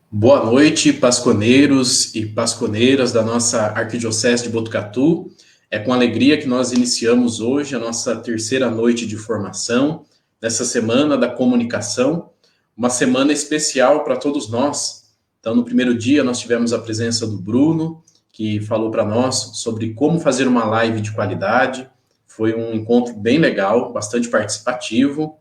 Boa noite, pasconeiros e pasconeiras da nossa Arquidiocese de Botucatu. É com alegria que nós iniciamos hoje a nossa terceira noite de formação, nessa semana da comunicação, uma semana especial para todos nós. Então, no primeiro dia, nós tivemos a presença do Bruno, que falou para nós sobre como fazer uma live de qualidade. Foi um encontro bem legal, bastante participativo.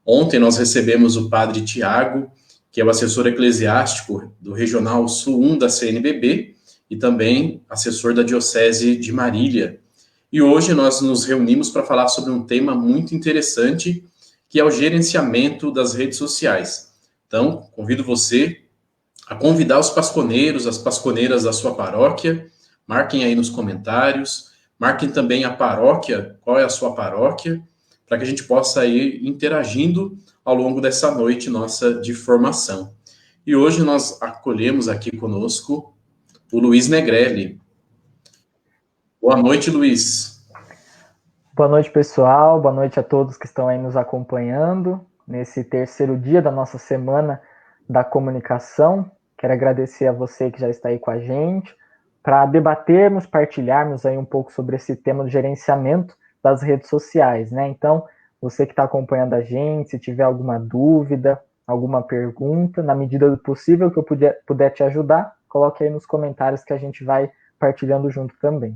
Ontem nós recebemos o padre Tiago, que é o assessor eclesiástico do Regional Sul 1 da CNBB e também assessor da Diocese de Marília. E hoje nós nos reunimos para falar sobre um tema muito interessante, que é o gerenciamento das redes sociais. Então, convido você a convidar os pasconeiros, as pasconeiras da sua paróquia, marquem aí nos comentários, marquem também a paróquia, qual é a sua paróquia, para que a gente possa ir interagindo ao longo dessa noite nossa de formação. E hoje nós acolhemos aqui conosco o Luiz Negrelli. Boa noite, Luiz. Boa noite, pessoal. Boa noite a todos que estão aí nos acompanhando nesse terceiro dia da nossa semana da comunicação. Quero agradecer a você que já está aí com a gente para debatermos, partilharmos aí um pouco sobre esse tema do gerenciamento das redes sociais, né? Então, você que está acompanhando a gente, se tiver alguma dúvida, alguma pergunta, na medida do possível que eu puder te ajudar, coloque aí nos comentários que a gente vai partilhando junto também.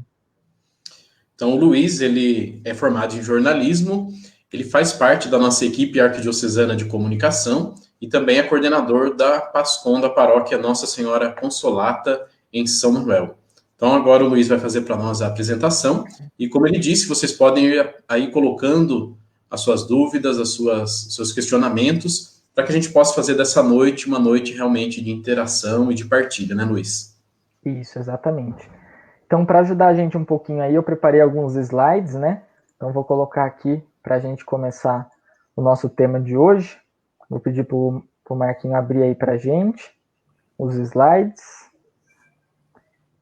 Então, o Luiz, ele é formado em jornalismo, ele faz parte da nossa equipe arquidiocesana de comunicação e também é coordenador da PASCOM da paróquia Nossa Senhora Consolata, em São Manuel. Então, agora o Luiz vai fazer para nós a apresentação e, como ele disse, vocês podem ir aí colocando as suas dúvidas, seus questionamentos, para que a gente possa fazer dessa noite uma noite realmente de interação e de partilha, né, Luiz? Isso, exatamente. Então, para ajudar a gente um pouquinho aí, eu preparei alguns slides, né? Então, vou colocar aqui para a gente começar o nosso tema de hoje. Vou pedir para o Marquinho abrir aí para a gente os slides.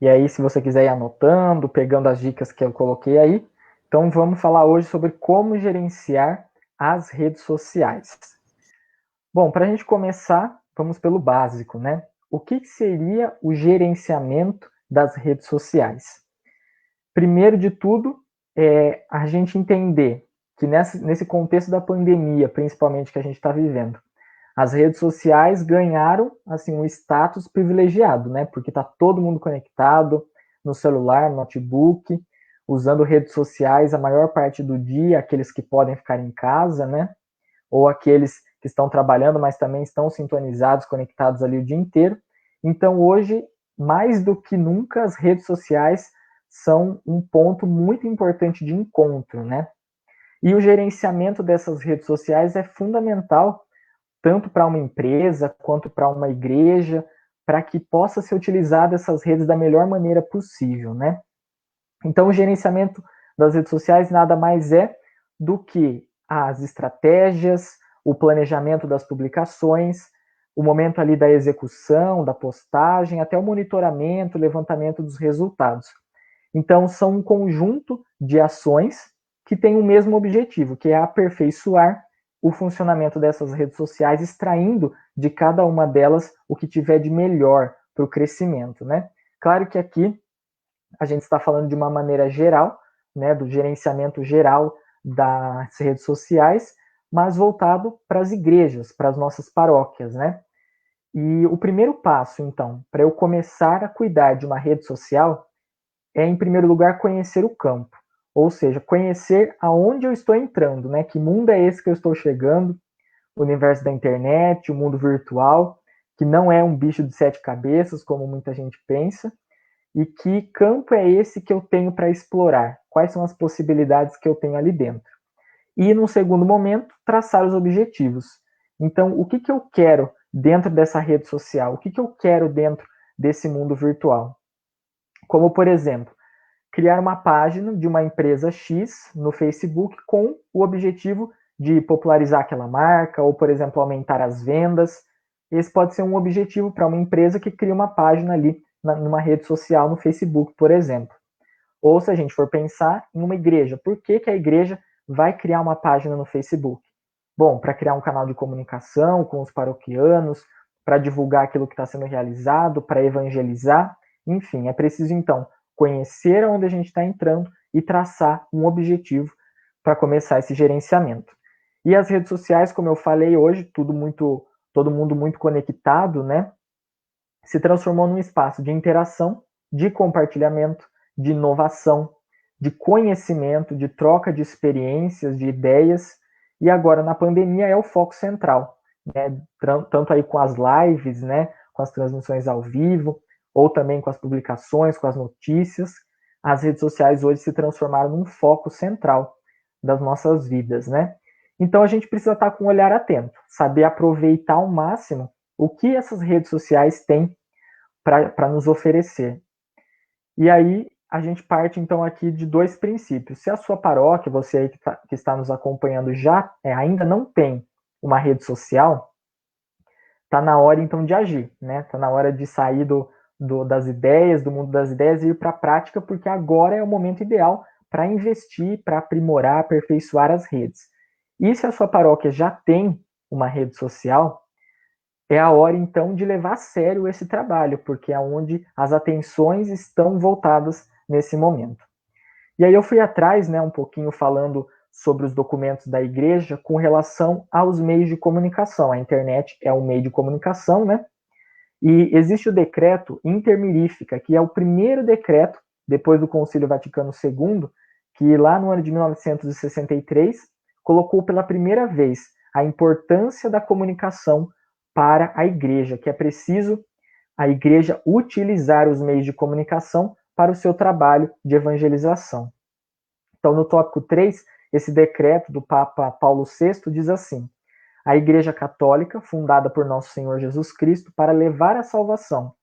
E aí, se você quiser ir anotando, pegando as dicas que eu coloquei aí. Então, vamos falar hoje sobre como gerenciar as redes sociais. Bom, para a gente começar, vamos pelo básico, né? O que seria o gerenciamento das redes sociais? Primeiro de tudo, é a gente entender que nesse contexto da pandemia, principalmente que a gente está vivendo, as redes sociais ganharam assim um status privilegiado, né? Porque está todo mundo conectado no celular, no notebook, usando redes sociais a maior parte do dia, aqueles que podem ficar em casa, né? Ou aqueles que estão trabalhando, mas também estão sintonizados, conectados ali o dia inteiro. Então, hoje, mais do que nunca, as redes sociais são um ponto muito importante de encontro, né? E o gerenciamento dessas redes sociais é fundamental, tanto para uma empresa quanto para uma igreja, para que possa ser utilizada essas redes da melhor maneira possível, né? Então, o gerenciamento das redes sociais nada mais é do que as estratégias, o planejamento das publicações, o momento ali da execução, da postagem, até o monitoramento, levantamento dos resultados. Então, são um conjunto de ações que têm o mesmo objetivo, que é aperfeiçoar o funcionamento dessas redes sociais, extraindo de cada uma delas o que tiver de melhor para o crescimento, né? Claro que aqui a gente está falando de uma maneira geral, né, do gerenciamento geral das redes sociais, mas voltado para as igrejas, para as nossas paróquias, né? E o primeiro passo, então, para eu começar a cuidar de uma rede social é, em primeiro lugar, conhecer o campo, ou seja, conhecer aonde eu estou entrando, né? Que mundo é esse que eu estou chegando, o universo da internet, o mundo virtual, que não é um bicho de sete cabeças, como muita gente pensa, e que campo é esse que eu tenho para explorar? Quais são as possibilidades que eu tenho ali dentro? E, no segundo momento, traçar os objetivos. Então, o que eu quero dentro dessa rede social? O que eu quero dentro desse mundo virtual? Como, por exemplo, criar uma página de uma empresa X no Facebook com o objetivo de popularizar aquela marca ou, por exemplo, aumentar as vendas. Esse pode ser um objetivo para uma empresa que cria uma página ali numa rede social, no Facebook, por exemplo. Ou se a gente for pensar em uma igreja, por que a igreja vai criar uma página no Facebook? Bom, para criar um canal de comunicação com os paroquianos, para divulgar aquilo que está sendo realizado, para evangelizar. Enfim, é preciso, então, conhecer onde a gente está entrando e traçar um objetivo para começar esse gerenciamento. E as redes sociais, como eu falei hoje, todo mundo muito conectado, né? Se transformou num espaço de interação, de compartilhamento, de inovação, de conhecimento, de troca de experiências, de ideias, e agora na pandemia é o foco central, né? Tanto aí com as lives, né? Com as transmissões ao vivo, ou também com as publicações, com as notícias, as redes sociais hoje se transformaram num foco central das nossas vidas, né? Então a gente precisa estar com um olhar atento, saber aproveitar ao máximo o que essas redes sociais têm para nos oferecer. E aí a gente parte então aqui de dois princípios. Se a sua paróquia, você aí que está nos acompanhando, já ainda não tem uma rede social, está na hora então de agir, né? Está na hora de sair das ideias, do mundo das ideias e ir para a prática, porque agora é o momento ideal para investir, para aprimorar, aperfeiçoar as redes. E se a sua paróquia já tem uma rede social, é a hora então de levar a sério esse trabalho, porque é onde as atenções estão voltadas nesse momento. E aí eu fui atrás, né, um pouquinho falando sobre os documentos da igreja com relação aos meios de comunicação. A internet é um meio de comunicação, né? E existe o decreto Intermirífica, que é o primeiro decreto, depois do Concílio Vaticano II, que lá no ano de 1963 colocou pela primeira vez a importância da comunicação para a igreja, que é preciso a igreja utilizar os meios de comunicação para o seu trabalho de evangelização. Então, no tópico 3, esse decreto do Papa Paulo VI diz assim: a Igreja Católica, fundada por Nosso Senhor Jesus Cristo para levar a salvação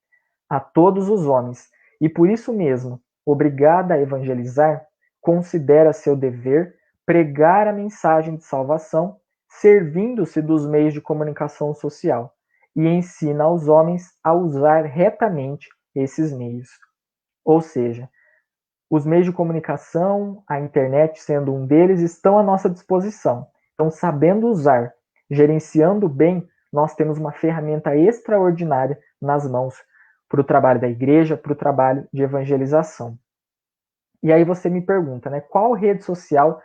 a todos os homens, e por isso mesmo, obrigada a evangelizar, considera seu dever pregar a mensagem de salvação, servindo-se dos meios de comunicação social, e ensina aos homens a usar retamente esses meios. Ou seja, os meios de comunicação, a internet sendo um deles, estão à nossa disposição. Então, sabendo usar, gerenciando bem, nós temos uma ferramenta extraordinária nas mãos para o trabalho da igreja, para o trabalho de evangelização. E aí você me pergunta, né, qual rede social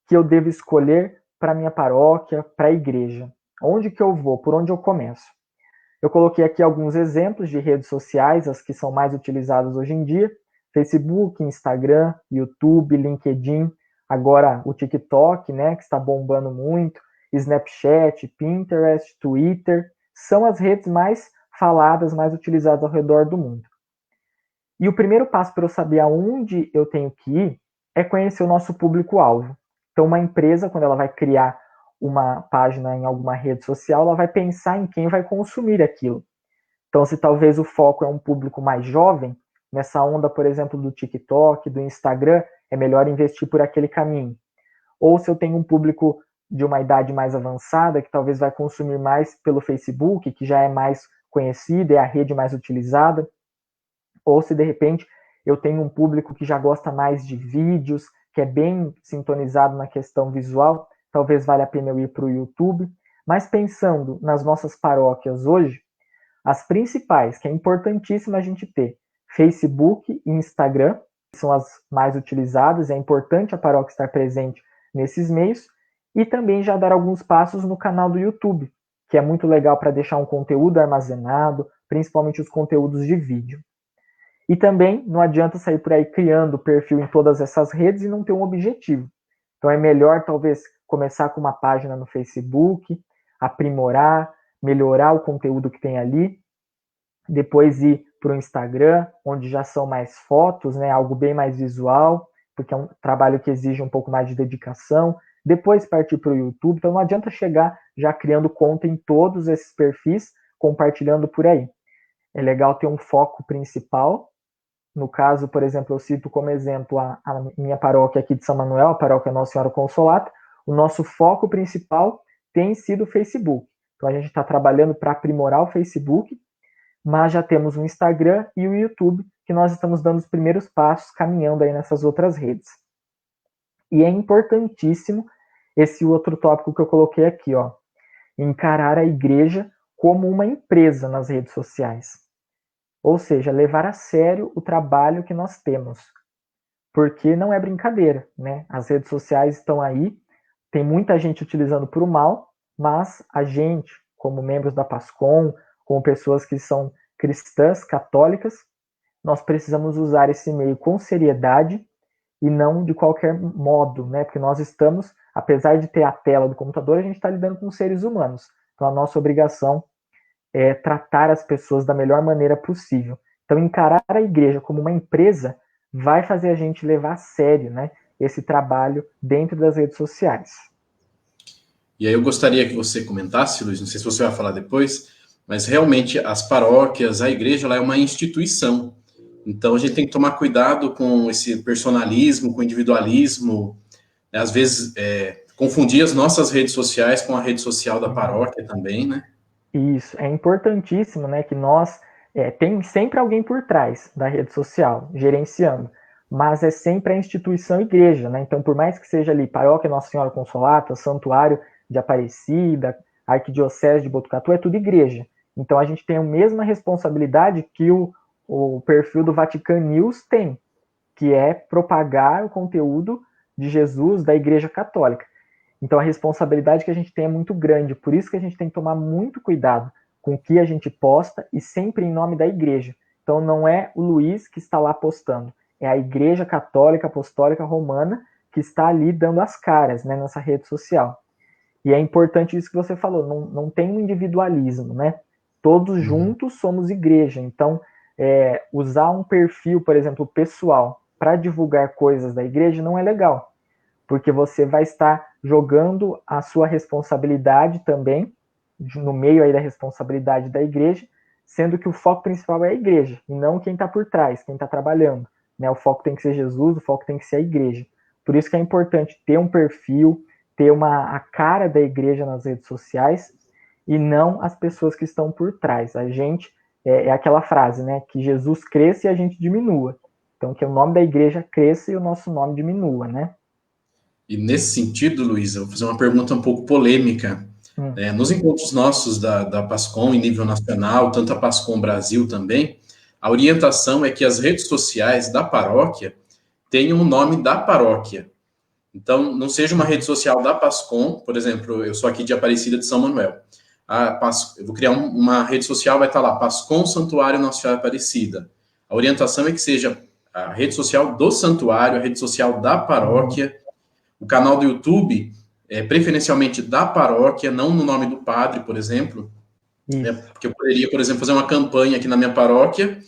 que eu devo escolher para minha paróquia, para a igreja? Onde que eu vou? Por onde eu começo? Eu coloquei aqui alguns exemplos de redes sociais, as que são mais utilizadas hoje em dia: Facebook, Instagram, YouTube, LinkedIn, agora o TikTok, né, que está bombando muito, Snapchat, Pinterest, Twitter, são as redes mais faladas, mais utilizadas ao redor do mundo. E o primeiro passo para eu saber aonde eu tenho que ir é conhecer o nosso público-alvo. Então, uma empresa, quando ela vai criar uma página em alguma rede social, ela vai pensar em quem vai consumir aquilo. Então, se talvez o foco é um público mais jovem, nessa onda, por exemplo, do TikTok, do Instagram, é melhor investir por aquele caminho. Ou se eu tenho um público de uma idade mais avançada, que talvez vai consumir mais pelo Facebook, que já é mais conhecido, é a rede mais utilizada. Ou se, de repente, eu tenho um público que já gosta mais de vídeos, que é bem sintonizado na questão visual, talvez valha a pena eu ir para o YouTube. Mas pensando nas nossas paróquias hoje, as principais, que é importantíssimo a gente ter, Facebook e Instagram, que são as mais utilizadas, é importante a paróquia estar presente nesses meios, e também já dar alguns passos no canal do YouTube, que é muito legal para deixar um conteúdo armazenado, principalmente os conteúdos de vídeo. E também não adianta sair por aí criando perfil em todas essas redes e não ter um objetivo. Então é melhor talvez começar com uma página no Facebook, aprimorar, melhorar o conteúdo que tem ali, depois ir para o Instagram, onde já são mais fotos, né, algo bem mais visual, porque é um trabalho que exige um pouco mais de dedicação, depois partir para o YouTube. Então não adianta chegar já criando conta em todos esses perfis, compartilhando por aí. É legal ter um foco principal. No caso, por exemplo, eu cito como exemplo a minha paróquia aqui de São Manuel, a paróquia Nossa Senhora Consolata. O nosso foco principal tem sido o Facebook. Então a gente está trabalhando para aprimorar o Facebook, mas já temos o Instagram e o YouTube, que nós estamos dando os primeiros passos, caminhando aí nessas outras redes. E é importantíssimo esse outro tópico que eu coloquei aqui, ó, encarar a igreja como uma empresa nas redes sociais. Ou seja, levar a sério o trabalho que nós temos. Porque não é brincadeira, né? As redes sociais estão aí, tem muita gente utilizando para o mal, mas a gente, como membros da PASCOM, como pessoas que são cristãs, católicas, nós precisamos usar esse meio com seriedade e não de qualquer modo, né? Porque nós estamos, apesar de ter a tela do computador, a gente está lidando com seres humanos. Então a nossa obrigação é tratar as pessoas da melhor maneira possível. Então encarar a igreja como uma empresa vai fazer a gente levar a sério, né, esse trabalho dentro das redes sociais. E aí eu gostaria que você comentasse, Luiz, não sei se você vai falar depois, mas realmente as paróquias, a igreja, ela é uma instituição. Então a gente tem que tomar cuidado com esse personalismo, com o individualismo, né? Às vezes confundir as nossas redes sociais com a rede social da paróquia também, né? Isso, é importantíssimo, né, que nós tem sempre alguém por trás da rede social, gerenciando, mas é sempre a instituição igreja, né? Então, por mais que seja ali Paróquia Nossa Senhora Consolata, Santuário de Aparecida, Arquidiocese de Botucatu, é tudo igreja. Então, a gente tem a mesma responsabilidade que o perfil do Vatican News tem, que é propagar o conteúdo de Jesus da Igreja Católica. Então, a responsabilidade que a gente tem é muito grande, por isso que a gente tem que tomar muito cuidado com o que a gente posta e sempre em nome da igreja. Então, não é o Luiz que está lá postando, é a Igreja Católica Apostólica Romana que está ali dando as caras, né, nessa rede social. E é importante isso que você falou, não tem um individualismo, né? Todos juntos somos igreja. Então, usar um perfil, por exemplo, pessoal, para divulgar coisas da igreja não é legal, porque você vai estar jogando a sua responsabilidade também, no meio aí da responsabilidade da igreja, sendo que o foco principal é a igreja, e não quem está por trás, quem está trabalhando. Né? O foco tem que ser Jesus, o foco tem que ser a igreja. Por isso que é importante ter um perfil, ter a cara da igreja nas redes sociais, e não as pessoas que estão por trás. A gente, é aquela frase, né, que Jesus cresça e a gente diminua. Então, que o nome da igreja cresça e o nosso nome diminua, né? E nesse sentido, Luiz, eu vou fazer uma pergunta um pouco polêmica. Nos encontros nossos da PASCOM em nível nacional, tanto a PASCOM Brasil também, a orientação é que as redes sociais da paróquia tenham o nome da paróquia. Então, não seja uma rede social da PASCOM, por exemplo, eu sou aqui de Aparecida de São Manuel. Eu vou criar uma rede social, vai estar lá, PASCOM Santuário Nossa Senhora Aparecida. A orientação é que seja a rede social do santuário, a rede social da paróquia, o canal do YouTube, preferencialmente da paróquia, não no nome do padre, por exemplo. Porque eu poderia, por exemplo, fazer uma campanha aqui na minha paróquia,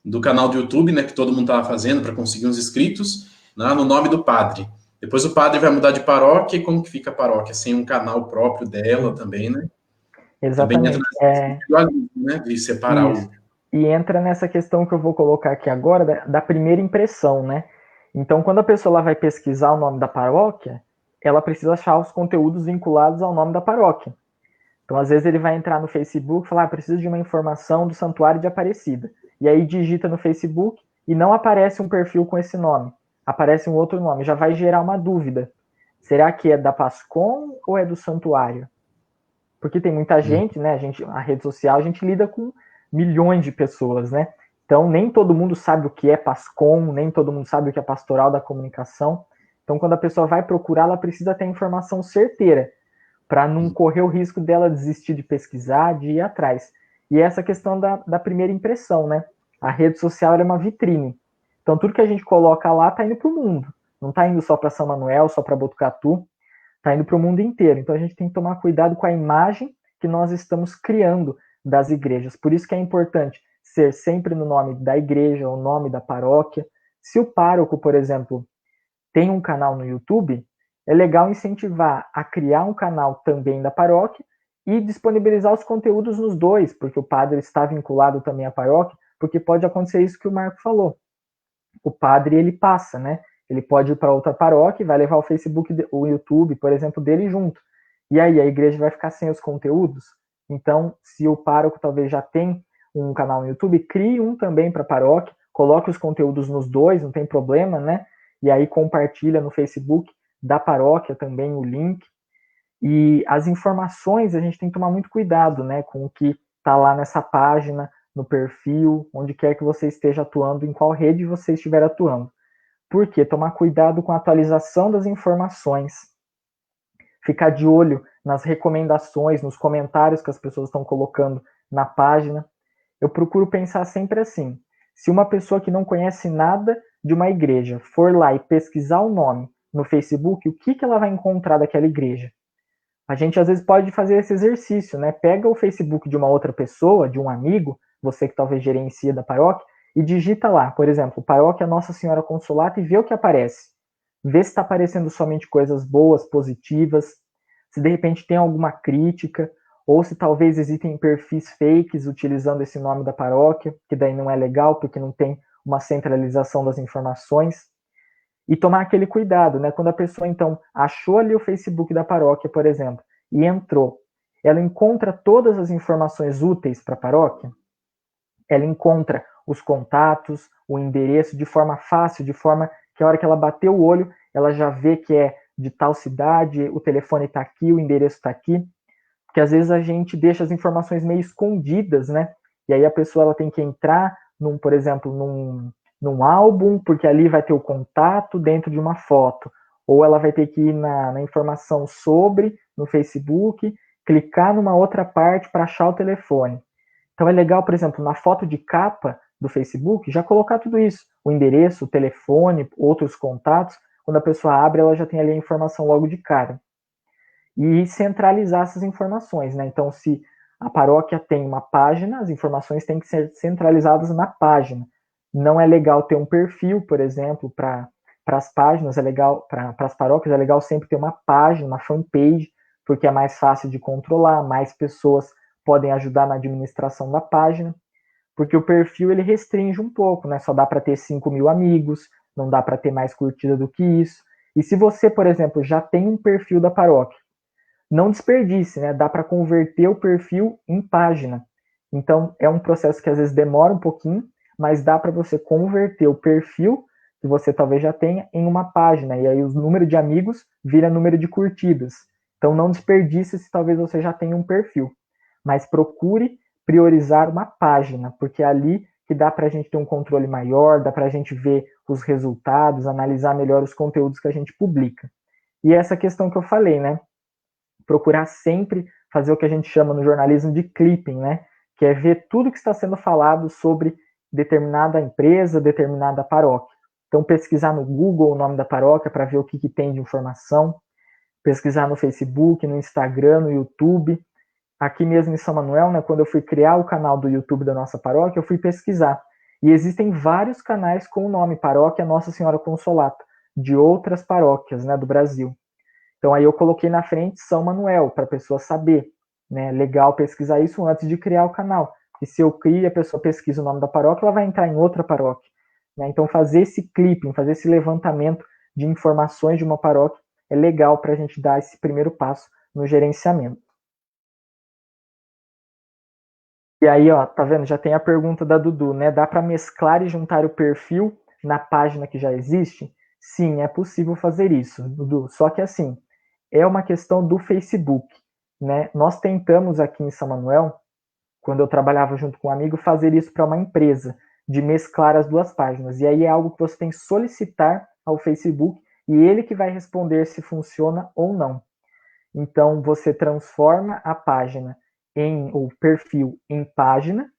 do canal do YouTube, né, que todo mundo estava fazendo para conseguir uns inscritos, né, no nome do padre. Depois o padre vai mudar de paróquia, e como que fica a paróquia? Sem um canal próprio dela também, né? Exatamente. Também entra né, de separar Isso. E entra nessa questão que eu vou colocar aqui agora, da primeira impressão, né? Então, quando a pessoa lá vai pesquisar o nome da paróquia, ela precisa achar os conteúdos vinculados ao nome da paróquia. Então, às vezes ele vai entrar no Facebook e falar, preciso de uma informação do Santuário de Aparecida. E aí digita no Facebook e não aparece um perfil com esse nome. Aparece um outro nome. Já vai gerar uma dúvida. Será que é da PASCOM ou é do Santuário? Porque tem muita gente, né? A rede social, a gente lida com milhões de pessoas, né? Então, nem todo mundo sabe o que é PASCOM, nem todo mundo sabe o que é Pastoral da Comunicação. Então, quando a pessoa vai procurar, ela precisa ter informação certeira, para não correr o risco dela desistir de pesquisar, de ir atrás. E essa questão da primeira impressão, né? A rede social é uma vitrine. Então, tudo que a gente coloca lá está indo para o mundo. Não está indo só para São Manuel, só para Botucatu, está indo para o mundo inteiro. Então, a gente tem que tomar cuidado com a imagem que nós estamos criando das igrejas. Por isso que é importante ser sempre no nome da igreja, o nome da paróquia. Se o pároco, por exemplo, tem um canal no YouTube, é legal incentivar a criar um canal também da paróquia e disponibilizar os conteúdos nos dois, porque o padre está vinculado também à paróquia, porque pode acontecer isso que o Marco falou. O padre, ele passa, né? Ele pode ir para outra paróquia e vai levar o Facebook, o YouTube, por exemplo, dele junto. E aí a igreja vai ficar sem os conteúdos. Então, se o pároco talvez já tem um canal no YouTube, crie um também para a paróquia, coloque os conteúdos nos dois, não tem problema, né? E aí compartilha no Facebook da paróquia também o link. E as informações, a gente tem que tomar muito cuidado, né, com o que está lá nessa página, no perfil, onde quer que você esteja atuando, em qual rede você estiver atuando. Por quê? Tomar cuidado com a atualização das informações, ficar de olho nas recomendações, nos comentários que as pessoas estão colocando na página. Eu procuro pensar sempre assim: se uma pessoa que não conhece nada de uma igreja for lá e pesquisar o nome no Facebook, o que ela vai encontrar daquela igreja? A gente às vezes pode fazer esse exercício, né? Pega o Facebook de uma outra pessoa, de um amigo, você que talvez gerencia da paróquia, e digita lá, por exemplo, Paróquia Nossa Senhora Consolata, e vê o que aparece. Vê se está aparecendo somente coisas boas, positivas, se de repente tem alguma crítica, ou se talvez existem perfis fakes utilizando esse nome da paróquia, que daí não é legal, porque não tem uma centralização das informações. E tomar aquele cuidado, né? Quando a pessoa, então, achou ali o Facebook da paróquia, por exemplo, e entrou, ela encontra todas as informações úteis para a paróquia, ela encontra os contatos, o endereço de forma fácil, de forma que a hora que ela bater o olho, ela já vê que é de tal cidade, o telefone está aqui, o endereço está aqui, porque às vezes a gente deixa as informações meio escondidas, né? E aí a pessoa ela tem que entrar, por exemplo, num álbum, porque ali vai ter o contato dentro de uma foto. Ou ela vai ter que ir na informação sobre, no Facebook, clicar numa outra parte para achar o telefone. Então é legal, por exemplo, na foto de capa do Facebook, já colocar tudo isso. O endereço, o telefone, outros contatos. Quando a pessoa abre, ela já tem ali a informação logo de cara. E centralizar essas informações, né? Então, se a paróquia tem uma página, as informações têm que ser centralizadas na página. Não é legal ter um perfil, por exemplo, para as páginas, é legal, para as paróquias, é legal sempre ter uma página, uma fanpage, porque é mais fácil de controlar, mais pessoas podem ajudar na administração da página, porque o perfil ele restringe um pouco, né? Só dá para ter 5.000 amigos, não dá para ter mais curtida do que isso. E se você, por exemplo, já tem um perfil da paróquia, não desperdice, né? Dá para converter o perfil em página. Então, é um processo que às vezes demora um pouquinho, mas dá para você converter o perfil que você talvez já tenha em uma página. E aí o número de amigos vira número de curtidas. Então, não desperdice se talvez você já tenha um perfil. Mas procure priorizar uma página, porque é ali que dá para a gente ter um controle maior, dá para a gente ver os resultados, analisar melhor os conteúdos que a gente publica. E essa questão que eu falei, né? Procurar sempre fazer o que a gente chama no jornalismo de clipping, né? Que é ver tudo que está sendo falado sobre determinada empresa, determinada paróquia. Então, pesquisar no Google o nome da paróquia para ver o que tem de informação, pesquisar no Facebook, no Instagram, no YouTube. Aqui mesmo em São Manuel, né, quando eu fui criar o canal do YouTube da nossa paróquia, eu fui pesquisar. E existem vários canais com o nome Paróquia Nossa Senhora Consolata, de outras paróquias, né, do Brasil. Então aí eu coloquei na frente São Manuel, para a pessoa saber, né? Legal pesquisar isso antes de criar o canal. E se eu crio e a pessoa pesquisa o nome da paróquia, ela vai entrar em outra paróquia. Né? Então fazer esse clipping, fazer esse levantamento de informações de uma paróquia é legal para a gente dar esse primeiro passo no gerenciamento. E aí, ó, tá vendo? Já tem a pergunta da Dudu, né? Dá para mesclar e juntar o perfil na página que já existe? Sim, é possível fazer isso, Dudu. Só que assim, é uma questão do Facebook, né? Nós tentamos aqui em São Manuel, quando eu trabalhava junto com um amigo, fazer isso para uma empresa, de mesclar as duas páginas. E aí é algo que você tem que solicitar ao Facebook e ele que vai responder se funciona ou não. Então você transforma a página o perfil em página,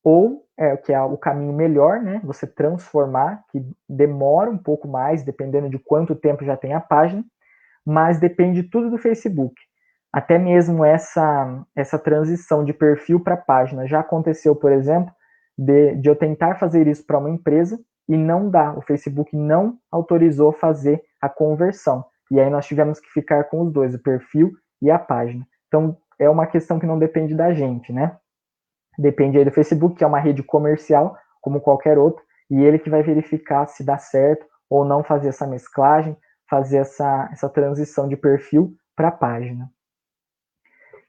ou que é o caminho melhor, né? Você transformar, que demora um pouco mais, dependendo de quanto tempo já tem a página, mas depende tudo do Facebook. Até mesmo essa transição de perfil para página já aconteceu, por exemplo, de eu tentar fazer isso para uma empresa e não dá. O Facebook não autorizou fazer a conversão. E aí nós tivemos que ficar com os dois, o perfil e a página. Então, é uma questão que não depende da gente, né? Depende aí do Facebook, que é uma rede comercial, como qualquer outra, e ele que vai verificar se dá certo ou não fazer essa mesclagem, fazer essa transição de perfil para página.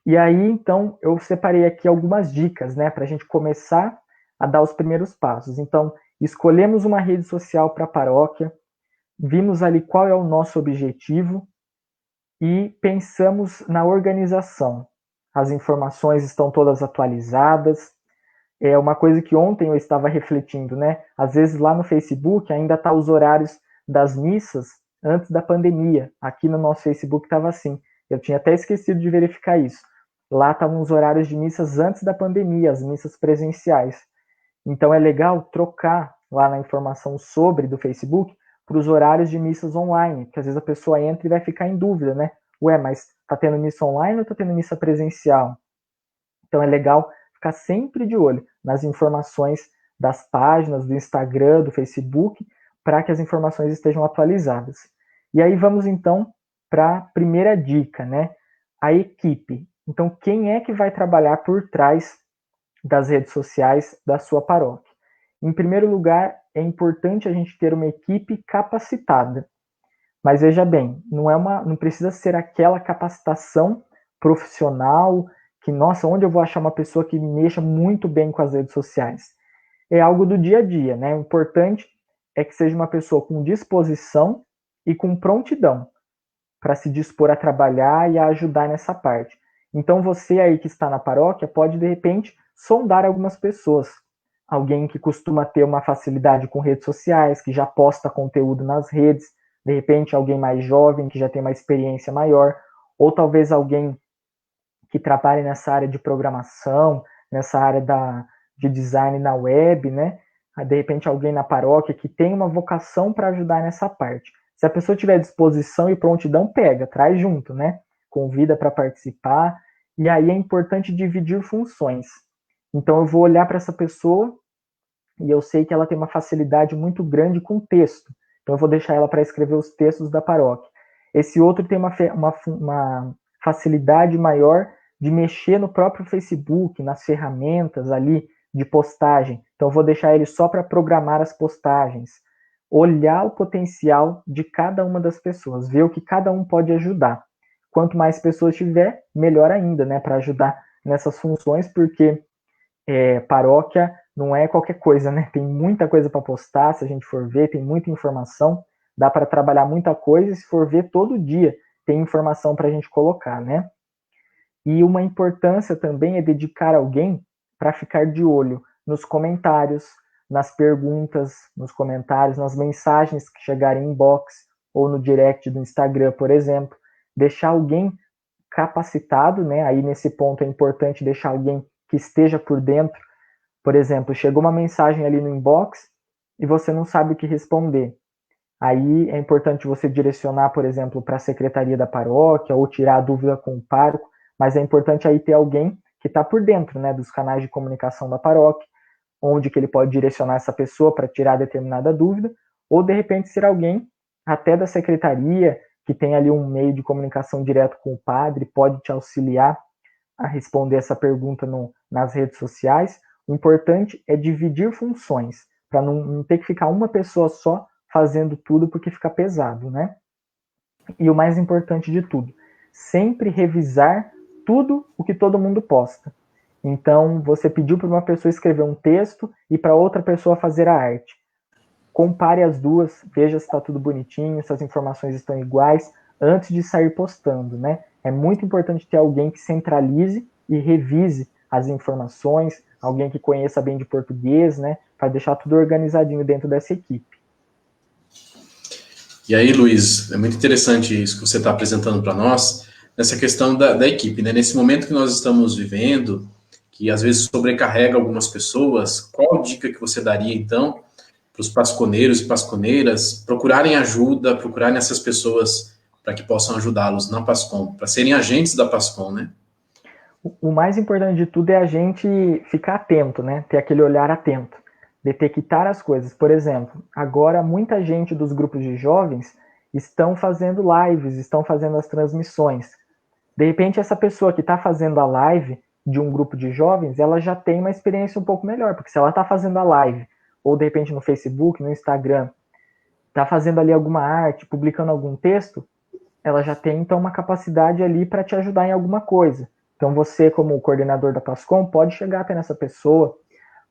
E aí, então, eu separei aqui algumas dicas, né, para a gente começar a dar os primeiros passos. Então, escolhemos uma rede social para a paróquia, vimos ali qual é o nosso objetivo e pensamos na organização. As informações estão todas atualizadas. É uma coisa que ontem eu estava refletindo, né? Às vezes lá no Facebook ainda tá os horários das missas antes da pandemia. Aqui no nosso Facebook estava assim. Eu tinha até esquecido de verificar isso. Lá estavam os horários de missas antes da pandemia, as missas presenciais. Então é legal trocar lá na informação sobre do Facebook para os horários de missas online, que às vezes a pessoa entra e vai ficar em dúvida, né? Ué, mas tá tendo missa online ou tá tendo missa presencial? Então é legal ficar sempre de olho nas informações das páginas do Instagram, do Facebook, para que as informações estejam atualizadas. E aí vamos então para a primeira dica, né? A equipe. Então, quem é que vai trabalhar por trás das redes sociais da sua paróquia? Em primeiro lugar, é importante a gente ter uma equipe capacitada. Mas veja bem, não precisa ser aquela capacitação profissional que, nossa, onde eu vou achar uma pessoa que mexa muito bem com as redes sociais? É algo do dia a dia, né? O importante é que seja uma pessoa com disposição e com prontidão para se dispor a trabalhar e a ajudar nessa parte. Então você aí que está na paróquia pode, de repente, sondar algumas pessoas. Alguém que costuma ter uma facilidade com redes sociais, que já posta conteúdo nas redes, de repente alguém mais jovem, que já tem uma experiência maior, ou talvez alguém que trabalhe nessa área de programação, nessa área de design na web, né? De repente alguém na paróquia que tem uma vocação para ajudar nessa parte. Se a pessoa tiver disposição e prontidão, pega, traz junto, né? Convida para participar. E aí é importante dividir funções. Então eu vou olhar para essa pessoa e eu sei que ela tem uma facilidade muito grande com texto. Então eu vou deixar ela para escrever os textos da paróquia. Esse outro tem uma facilidade maior de mexer no próprio Facebook, nas ferramentas ali de postagem. Então eu vou deixar ele só para programar as postagens. Olhar o potencial de cada uma das pessoas, ver o que cada um pode ajudar. Quanto mais pessoas tiver, melhor ainda, né, para ajudar nessas funções, porque paróquia não é qualquer coisa, né? Tem muita coisa para postar, se a gente for ver, tem muita informação, dá para trabalhar muita coisa, e se for ver todo dia tem informação para a gente colocar, né? E uma importância também é dedicar alguém para ficar de olho nos comentários, nas perguntas, nos comentários, nas mensagens que chegarem em inbox ou no direct do Instagram, por exemplo. Deixar alguém capacitado, né? Aí nesse ponto é importante deixar alguém que esteja por dentro. Por exemplo, chegou uma mensagem ali no inbox e você não sabe o que responder. Aí é importante você direcionar, por exemplo, para a secretaria da paróquia ou tirar a dúvida com o pároco, mas é importante aí ter alguém que está por dentro, né, dos canais de comunicação da paróquia, onde que ele pode direcionar essa pessoa para tirar determinada dúvida, ou de repente ser alguém até da secretaria, que tem ali um meio de comunicação direto com o padre, pode te auxiliar a responder essa pergunta nas redes sociais. O importante é dividir funções, para não ter que ficar uma pessoa só fazendo tudo, porque fica pesado, né? E o mais importante de tudo, sempre revisar tudo o que todo mundo posta. Então, você pediu para uma pessoa escrever um texto e para outra pessoa fazer a arte. Compare as duas, veja se está tudo bonitinho, se as informações estão iguais, antes de sair postando, né? É muito importante ter alguém que centralize e revise as informações, alguém que conheça bem de português, né? Para deixar tudo organizadinho dentro dessa equipe. E aí, Luiz, é muito interessante isso que você está apresentando para nós, nessa questão da equipe, né? Nesse momento que nós estamos vivendo, que às vezes sobrecarrega algumas pessoas, qual dica que você daria, então, para os pasconeiros e pasconeiras procurarem ajuda, procurarem essas pessoas para que possam ajudá-los na Pascom, para serem agentes da Pascom, né? O mais importante de tudo é a gente ficar atento, né? Ter aquele olhar atento, detectar as coisas. Por exemplo, agora muita gente dos grupos de jovens estão fazendo lives, estão fazendo as transmissões. De repente, essa pessoa que está fazendo a live de um grupo de jovens, ela já tem uma experiência um pouco melhor, porque se ela está fazendo a live, ou de repente no Facebook, no Instagram, está fazendo ali alguma arte, publicando algum texto, ela já tem então uma capacidade ali para te ajudar em alguma coisa. Então você, como coordenador da Pascom, pode chegar até nessa pessoa,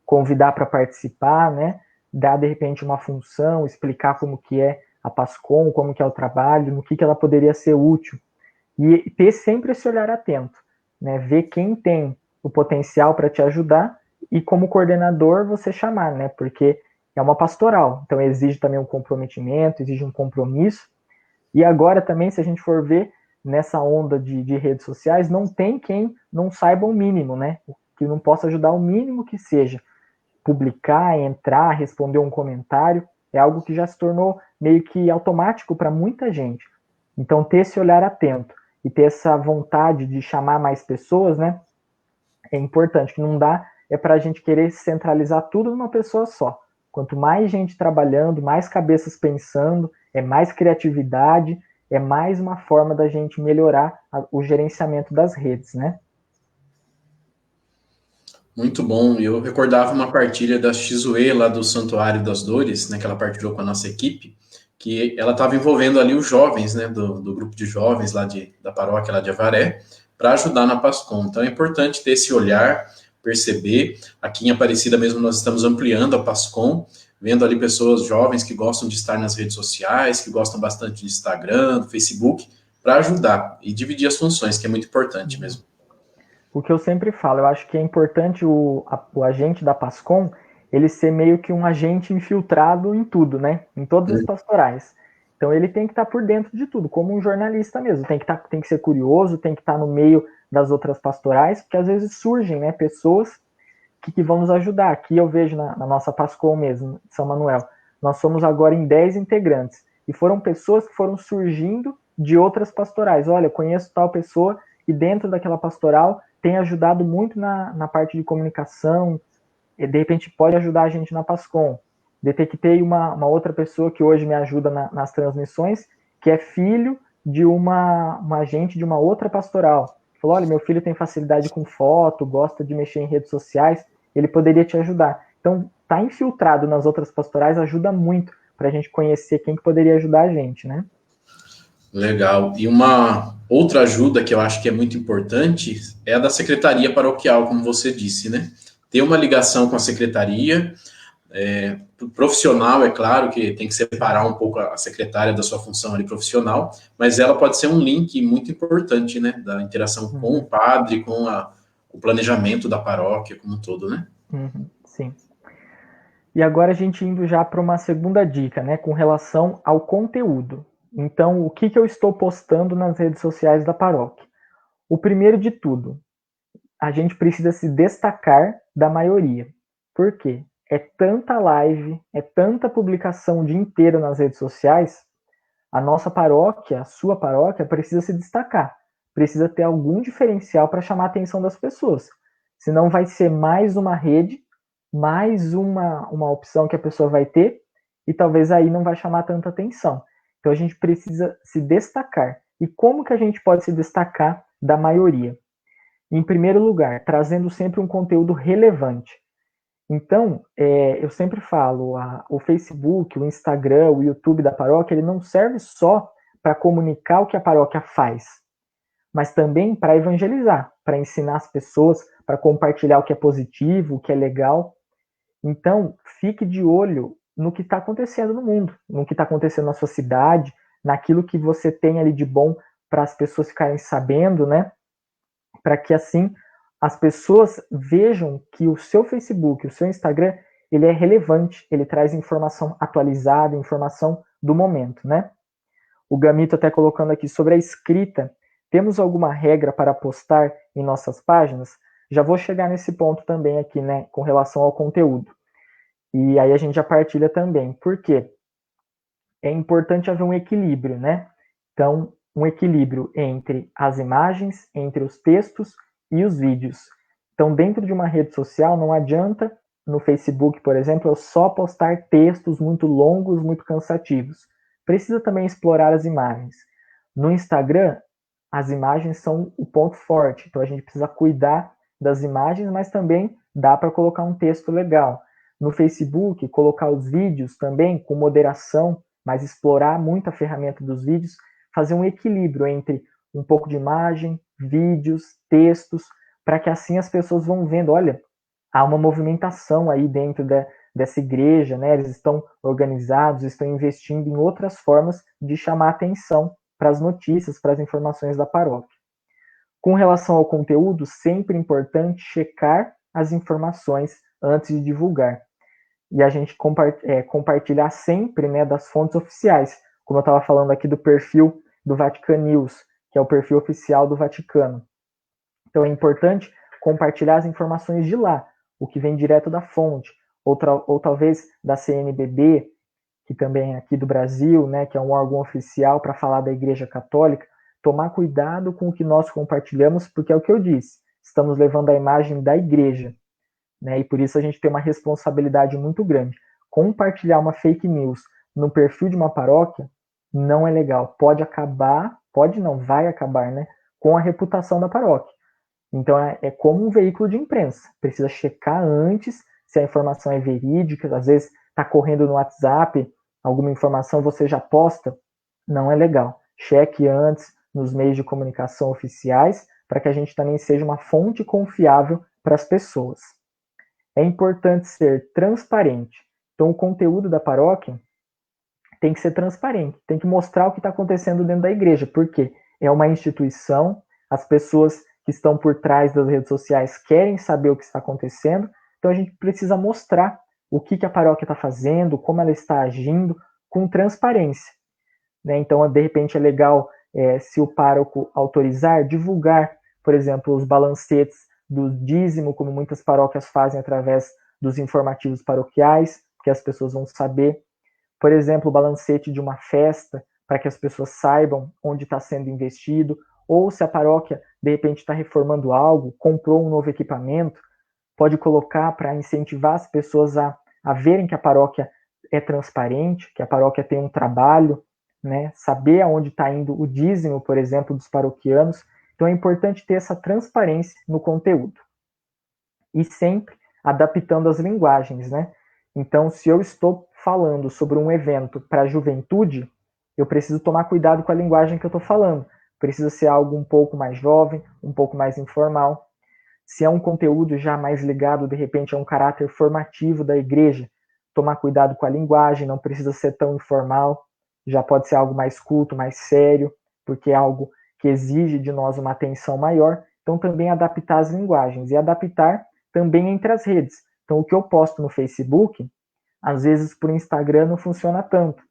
convidar para participar, né? Dar de repente uma função, explicar como que é a Pascom, como que é o trabalho, no que ela poderia ser útil. E ter sempre esse olhar atento, né? Ver quem tem o potencial para te ajudar e como coordenador você chamar, né? Porque é uma pastoral, então exige também um comprometimento, exige um compromisso. E agora também, se a gente for ver nessa onda de redes sociais, não tem quem não saiba o mínimo, né? Que não possa ajudar o mínimo que seja. Publicar, entrar, responder um comentário, é algo que já se tornou meio que automático para muita gente. Então, ter esse olhar atento e ter essa vontade de chamar mais pessoas, né? É importante. O que não dá é para a gente querer centralizar tudo numa pessoa só. Quanto mais gente trabalhando, mais cabeças pensando, é mais criatividade, é mais uma forma da gente melhorar o gerenciamento das redes, né? Muito bom. Eu recordava uma partilha da Shizue lá do Santuário das Dores, né, que ela partilhou com a nossa equipe, que ela estava envolvendo ali os jovens, né, do grupo de jovens lá da paróquia lá de Avaré, para ajudar na Pascom. Então é importante ter esse olhar, perceber. Aqui em Aparecida mesmo nós estamos ampliando a Pascom, vendo ali pessoas jovens que gostam de estar nas redes sociais, que gostam bastante de Instagram, do Facebook, para ajudar e dividir as funções, que é muito importante mesmo. O que eu sempre falo, eu acho que é importante o agente da Pascom ele ser meio que um agente infiltrado em tudo, né? Em todas as pastorais. Então ele tem que estar por dentro de tudo, como um jornalista mesmo. Tem que ser curioso, tem que estar no meio das outras pastorais, porque às vezes surgem, né, pessoas que vão nos ajudar. Aqui eu vejo na nossa Pascom mesmo, São Manuel, nós somos agora em 10 integrantes. E foram pessoas que foram surgindo de outras pastorais. Olha, eu conheço tal pessoa e dentro daquela pastoral tem ajudado muito na parte de comunicação, e de repente pode ajudar a gente na Pascom. Detectei uma outra pessoa que hoje me ajuda nas transmissões, que é filho de uma agente de uma outra pastoral. Falou, olha, meu filho tem facilidade com foto, gosta de mexer em redes sociais, ele poderia te ajudar. Então, tá infiltrado nas outras pastorais ajuda muito para a gente conhecer quem que poderia ajudar a gente, né? Legal. E uma outra ajuda que eu acho que é muito importante é a da secretaria paroquial, como você disse, né? Ter uma ligação com a secretaria, profissional, é claro que tem que separar um pouco a secretária da sua função ali profissional, mas ela pode ser um link muito importante, né? Da interação com o padre, com o planejamento da paróquia como um todo, né? Sim. E agora a gente indo já para uma segunda dica, né, com relação ao conteúdo. Então, o que eu estou postando nas redes sociais da paróquia? O primeiro de tudo, a gente precisa se destacar da maioria. Por quê? É tanta live, é tanta publicação o dia inteiro nas redes sociais, a nossa paróquia, a sua paróquia, precisa se destacar. Precisa ter algum diferencial para chamar a atenção das pessoas. Senão vai ser mais uma rede, mais uma opção que a pessoa vai ter, e talvez aí não vai chamar tanta atenção. Então a gente precisa se destacar. E como que a gente pode se destacar da maioria? Em primeiro lugar, trazendo sempre um conteúdo relevante. Então, eu sempre falo, o Facebook, o Instagram, o YouTube da paróquia, ele não serve só para comunicar o que a paróquia faz, mas também para evangelizar, para ensinar as pessoas, para compartilhar o que é positivo, o que é legal. Então, fique de olho no que está acontecendo no mundo, no que está acontecendo na sua cidade, naquilo que você tem ali de bom para as pessoas ficarem sabendo, né? Para que assim as pessoas vejam que o seu Facebook, o seu Instagram, ele é relevante, ele traz informação atualizada, informação do momento, né? O Gamito até colocando aqui sobre a escrita, temos alguma regra para postar em nossas páginas? Já vou chegar nesse ponto também aqui, né, com relação ao conteúdo. E aí a gente já partilha também. Por quê? É importante haver um equilíbrio, né? Então, um equilíbrio entre as imagens, entre os textos e os vídeos. Então, dentro de uma rede social, não adianta, no Facebook, por exemplo, eu só postar textos muito longos, muito cansativos. Precisa também explorar as imagens. No Instagram, as imagens são o ponto forte, então a gente precisa cuidar das imagens, mas também dá para colocar um texto legal. No Facebook, colocar os vídeos também com moderação, mas explorar muito a ferramenta dos vídeos, fazer um equilíbrio entre um pouco de imagem, vídeos, textos, para que assim as pessoas vão vendo, olha, há uma movimentação aí dentro dessa igreja, né? Eles estão organizados, estão investindo em outras formas de chamar atenção para as notícias, para as informações da paróquia. Com relação ao conteúdo, sempre importante checar as informações antes de divulgar. E a gente compartilhar sempre, né, das fontes oficiais, como eu estava falando aqui do perfil do Vatican News, que é o perfil oficial do Vaticano. Então é importante compartilhar as informações de lá, o que vem direto da fonte, ou talvez da CNBB, que também é aqui do Brasil, né, que é um órgão oficial para falar da Igreja Católica. Tomar cuidado com o que nós compartilhamos, porque é o que eu disse, estamos levando a imagem da Igreja, né, e por isso a gente tem uma responsabilidade muito grande. Compartilhar uma fake news no perfil de uma paróquia não é legal. Pode acabar, pode não, vai acabar, né, com a reputação da paróquia. Então é como um veículo de imprensa. Precisa checar antes se a informação é verídica. Às vezes está correndo no WhatsApp, alguma informação você já posta. Não é legal. Cheque antes nos meios de comunicação oficiais para que a gente também seja uma fonte confiável para as pessoas. É importante ser transparente. Então o conteúdo da paróquia tem que ser transparente, tem que mostrar o que está acontecendo dentro da igreja, porque é uma instituição, as pessoas que estão por trás das redes sociais querem saber o que está acontecendo, então a gente precisa mostrar o que a paróquia está fazendo, como ela está agindo, com transparência. Né? Então, de repente, é legal, se o pároco autorizar, divulgar, por exemplo, os balancetes do dízimo, como muitas paróquias fazem através dos informativos paroquiais, que as pessoas vão saber. Por exemplo, o balancete de uma festa, para que as pessoas saibam onde está sendo investido, ou se a paróquia, de repente, está reformando algo, comprou um novo equipamento, pode colocar para incentivar as pessoas a verem que a paróquia é transparente, que a paróquia tem um trabalho, né? Saber aonde está indo o dízimo, por exemplo, dos paroquianos. Então é importante ter essa transparência no conteúdo. E sempre adaptando as linguagens, né? Então, se eu estou falando sobre um evento para a juventude, eu preciso tomar cuidado com a linguagem que eu estou falando. Precisa ser algo um pouco mais jovem, um pouco mais informal. Se é um conteúdo já mais ligado, de repente, a um caráter formativo da igreja, tomar cuidado com a linguagem, não precisa ser tão informal, já pode ser algo mais culto, mais sério, porque é algo que exige de nós uma atenção maior. Então, também adaptar as linguagens e adaptar também entre as redes. Então, o que eu posto no Facebook, às vezes por Instagram não funciona tanto.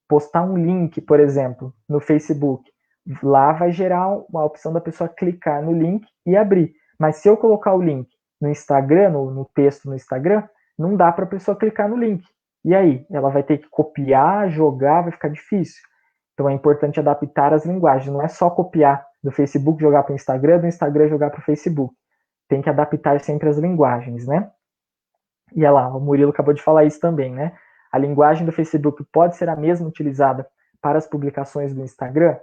Postar um link, por exemplo, no Facebook, lá vai gerar uma opção da pessoa clicar no link e abrir. Mas se eu colocar o link no Instagram, no texto no Instagram, não dá para a pessoa clicar no link. E aí? Ela vai ter que copiar, jogar, vai ficar difícil. Então é importante adaptar as linguagens. Não é só copiar do Facebook, jogar para o Instagram, do Instagram jogar para o Facebook. Tem que adaptar sempre as linguagens, né? E olha lá, o Murilo acabou de falar isso também, né? A linguagem do Facebook pode ser a mesma utilizada para as publicações do Instagram?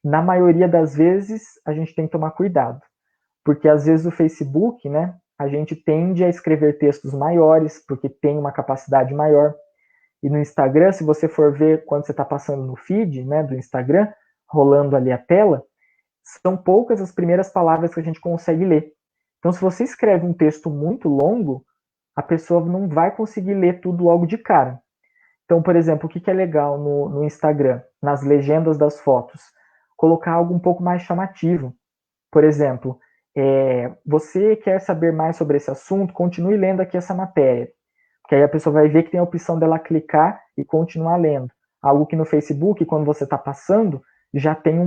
Na maioria das vezes, a gente tem que tomar cuidado. Porque às vezes o Facebook, né, a gente tende a escrever textos maiores, porque tem uma capacidade maior. E no Instagram, se você for ver quando você está passando no feed, né, do Instagram, rolando ali a tela, são poucas as primeiras palavras que a gente consegue ler. Então, se você escreve um texto muito longo, a pessoa não vai conseguir ler tudo logo de cara. Então, por exemplo, o que é legal no Instagram, nas legendas das fotos? Colocar algo um pouco mais chamativo. Por exemplo, você quer saber mais sobre esse assunto? Continue lendo aqui essa matéria. Porque aí a pessoa vai ver que tem a opção dela clicar e continuar lendo. Algo que no Facebook, quando você está passando, já tem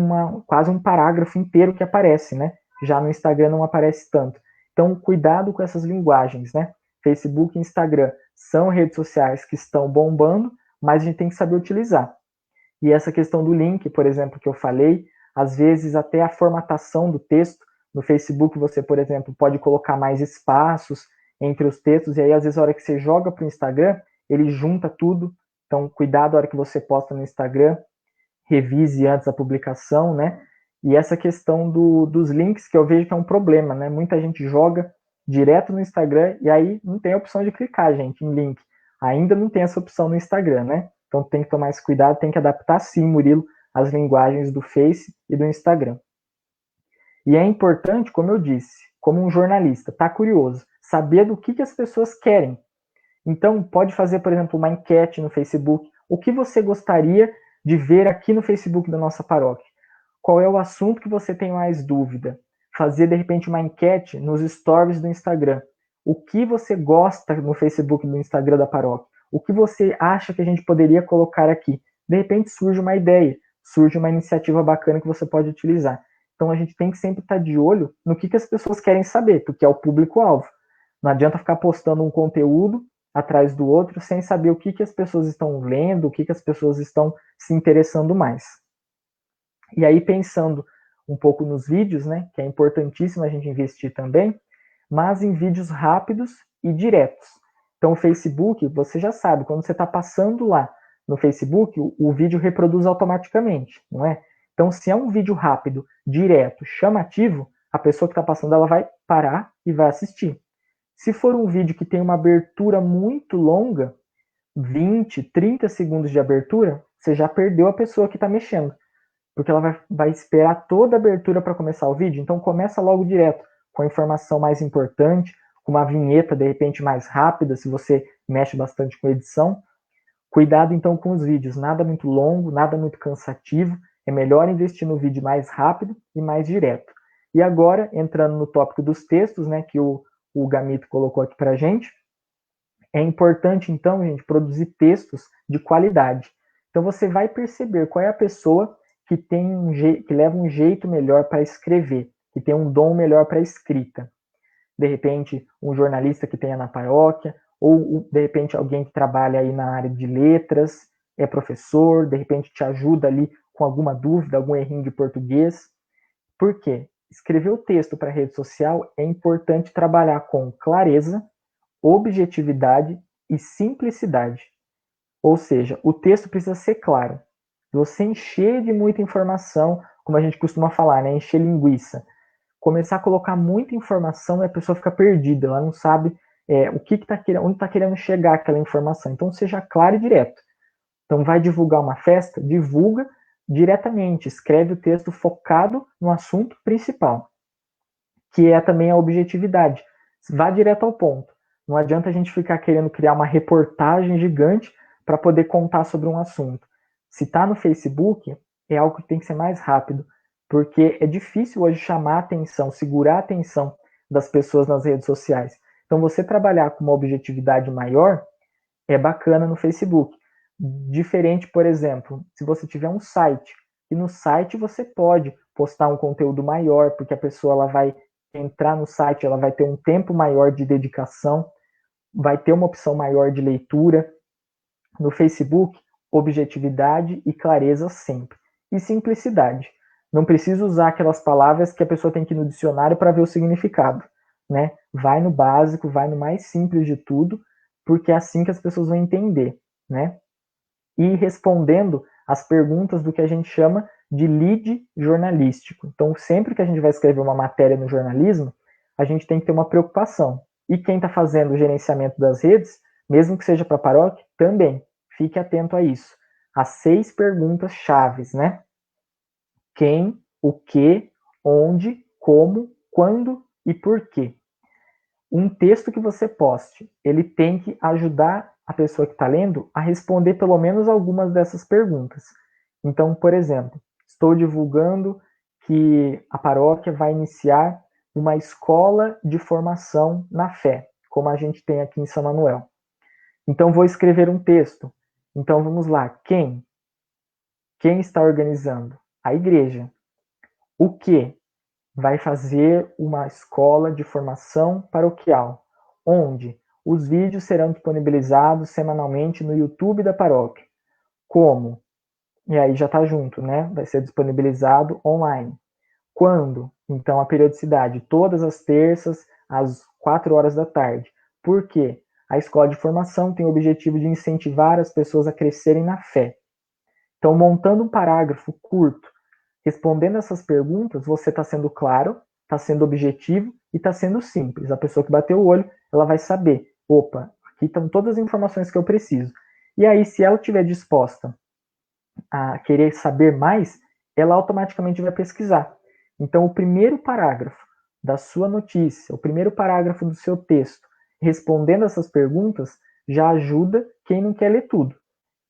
quase um parágrafo inteiro que aparece, né? Já no Instagram não aparece tanto. Então, cuidado com essas linguagens, né? Facebook e Instagram são redes sociais que estão bombando, mas a gente tem que saber utilizar. E essa questão do link, por exemplo, que eu falei, às vezes até a formatação do texto, no Facebook você, por exemplo, pode colocar mais espaços entre os textos, e aí às vezes a hora que você joga para o Instagram, ele junta tudo. Então, cuidado a hora que você posta no Instagram, revise antes da publicação, né? E essa questão dos links, que eu vejo que é um problema, né? Muita gente joga direto no Instagram e aí não tem a opção de clicar, gente, em link. Ainda não tem essa opção no Instagram, né? Então tem que tomar esse cuidado, tem que adaptar sim, Murilo, as linguagens do Face e do Instagram. E é importante, como eu disse, como um jornalista, tá curioso, saber do que as pessoas querem. Então, pode fazer, por exemplo, uma enquete no Facebook. O que você gostaria de ver aqui no Facebook da nossa paróquia? qual é o assunto que você tem mais dúvida. Fazer, de repente, uma enquete nos stories do Instagram. O que você gosta no Facebook e no Instagram da paróquia? O que você acha que a gente poderia colocar aqui? De repente surge uma ideia, surge uma iniciativa bacana que você pode utilizar. Então a gente tem que sempre estar de olho no que as pessoas querem saber, porque é o público-alvo. Não adianta ficar postando um conteúdo atrás do outro sem saber o que as pessoas estão lendo, o que as pessoas estão se interessando mais. E aí, pensando um pouco nos vídeos, né, que é importantíssimo a gente investir também, mas em vídeos rápidos e diretos. Então, o Facebook, você já sabe, quando você está passando lá no Facebook, o vídeo reproduz automaticamente, não é? Então, se é um vídeo rápido, direto, chamativo, a pessoa que está passando, ela vai parar e vai assistir. Se for um vídeo que tem uma abertura muito longa, 20, 30 segundos de abertura, você já perdeu a pessoa que está mexendo, porque ela vai esperar toda a abertura para começar o vídeo, então começa logo direto, com a informação mais importante, com uma vinheta, de repente, mais rápida, se você mexe bastante com edição. Cuidado, então, com os vídeos, nada muito longo, nada muito cansativo, é melhor investir no vídeo mais rápido e mais direto. E agora, entrando no tópico dos textos, né, que o Gamito colocou aqui para a gente, é importante, então, gente, produzir textos de qualidade. Então, você vai perceber qual é a pessoa que que leva um jeito melhor para escrever, que tem um dom melhor para escrita. De repente, um jornalista que tenha na paróquia, ou de repente alguém que trabalha aí na área de letras, é professor, de repente te ajuda ali com alguma dúvida, algum errinho de português. Por quê? Escrever o texto para a rede social é importante trabalhar com clareza, objetividade e simplicidade. Ou seja, o texto precisa ser claro. Você encher de muita informação, como a gente costuma falar, né? Encher linguiça. Começar a colocar muita informação e a pessoa fica perdida, ela não sabe o que está querendo, onde está querendo chegar aquela informação. Então seja claro e direto. Então vai divulgar uma festa, divulga diretamente, escreve o texto focado no assunto principal, que é também a objetividade. Vá direto ao ponto. Não adianta a gente ficar querendo criar uma reportagem gigante para poder contar sobre um assunto. Se está no Facebook, é algo que tem que ser mais rápido, porque é difícil hoje chamar a atenção, segurar a atenção das pessoas nas redes sociais. Então, você trabalhar com uma objetividade maior é bacana no Facebook. Diferente, por exemplo, se você tiver um site, e no site você pode postar um conteúdo maior, porque a pessoa ela vai entrar no site, ela vai ter um tempo maior de dedicação, vai ter uma opção maior de leitura. No Facebook, objetividade e clareza sempre. E simplicidade. Não precisa usar aquelas palavras que a pessoa tem que ir no dicionário para ver o significado, né? Vai no básico, vai no mais simples de tudo, porque é assim que as pessoas vão entender, né? E respondendo as perguntas do que a gente chama de lead jornalístico. Então, sempre que a gente vai escrever uma matéria no jornalismo, a gente tem que ter uma preocupação. E quem está fazendo o gerenciamento das redes, mesmo que seja para a paróquia, também. Fique atento a isso. As 6 perguntas chaves, né? Quem, o que, onde, como, quando e por quê. Um texto que você poste, ele tem que ajudar a pessoa que está lendo a responder pelo menos algumas dessas perguntas. Então, por exemplo, estou divulgando que a paróquia vai iniciar uma escola de formação na fé, como a gente tem aqui em São Manuel. Então, vou escrever um texto. Então, vamos lá. Quem? Quem está organizando? A igreja. O que? Vai fazer uma escola de formação paroquial, onde os vídeos serão disponibilizados semanalmente no YouTube da paróquia. Como? E aí já está junto, né? Vai ser disponibilizado online. Quando? Então a periodicidade, todas as terças, às 4 horas da tarde. Por quê? A escola de formação tem o objetivo de incentivar as pessoas a crescerem na fé. Então, montando um parágrafo curto, respondendo essas perguntas, você está sendo claro, está sendo objetivo e está sendo simples. A pessoa que bateu o olho, ela vai saber, opa, aqui estão todas as informações que eu preciso. E aí, se ela estiver disposta a querer saber mais, ela automaticamente vai pesquisar. Então, o primeiro parágrafo da sua notícia, o primeiro parágrafo do seu texto, respondendo essas perguntas, já ajuda quem não quer ler tudo.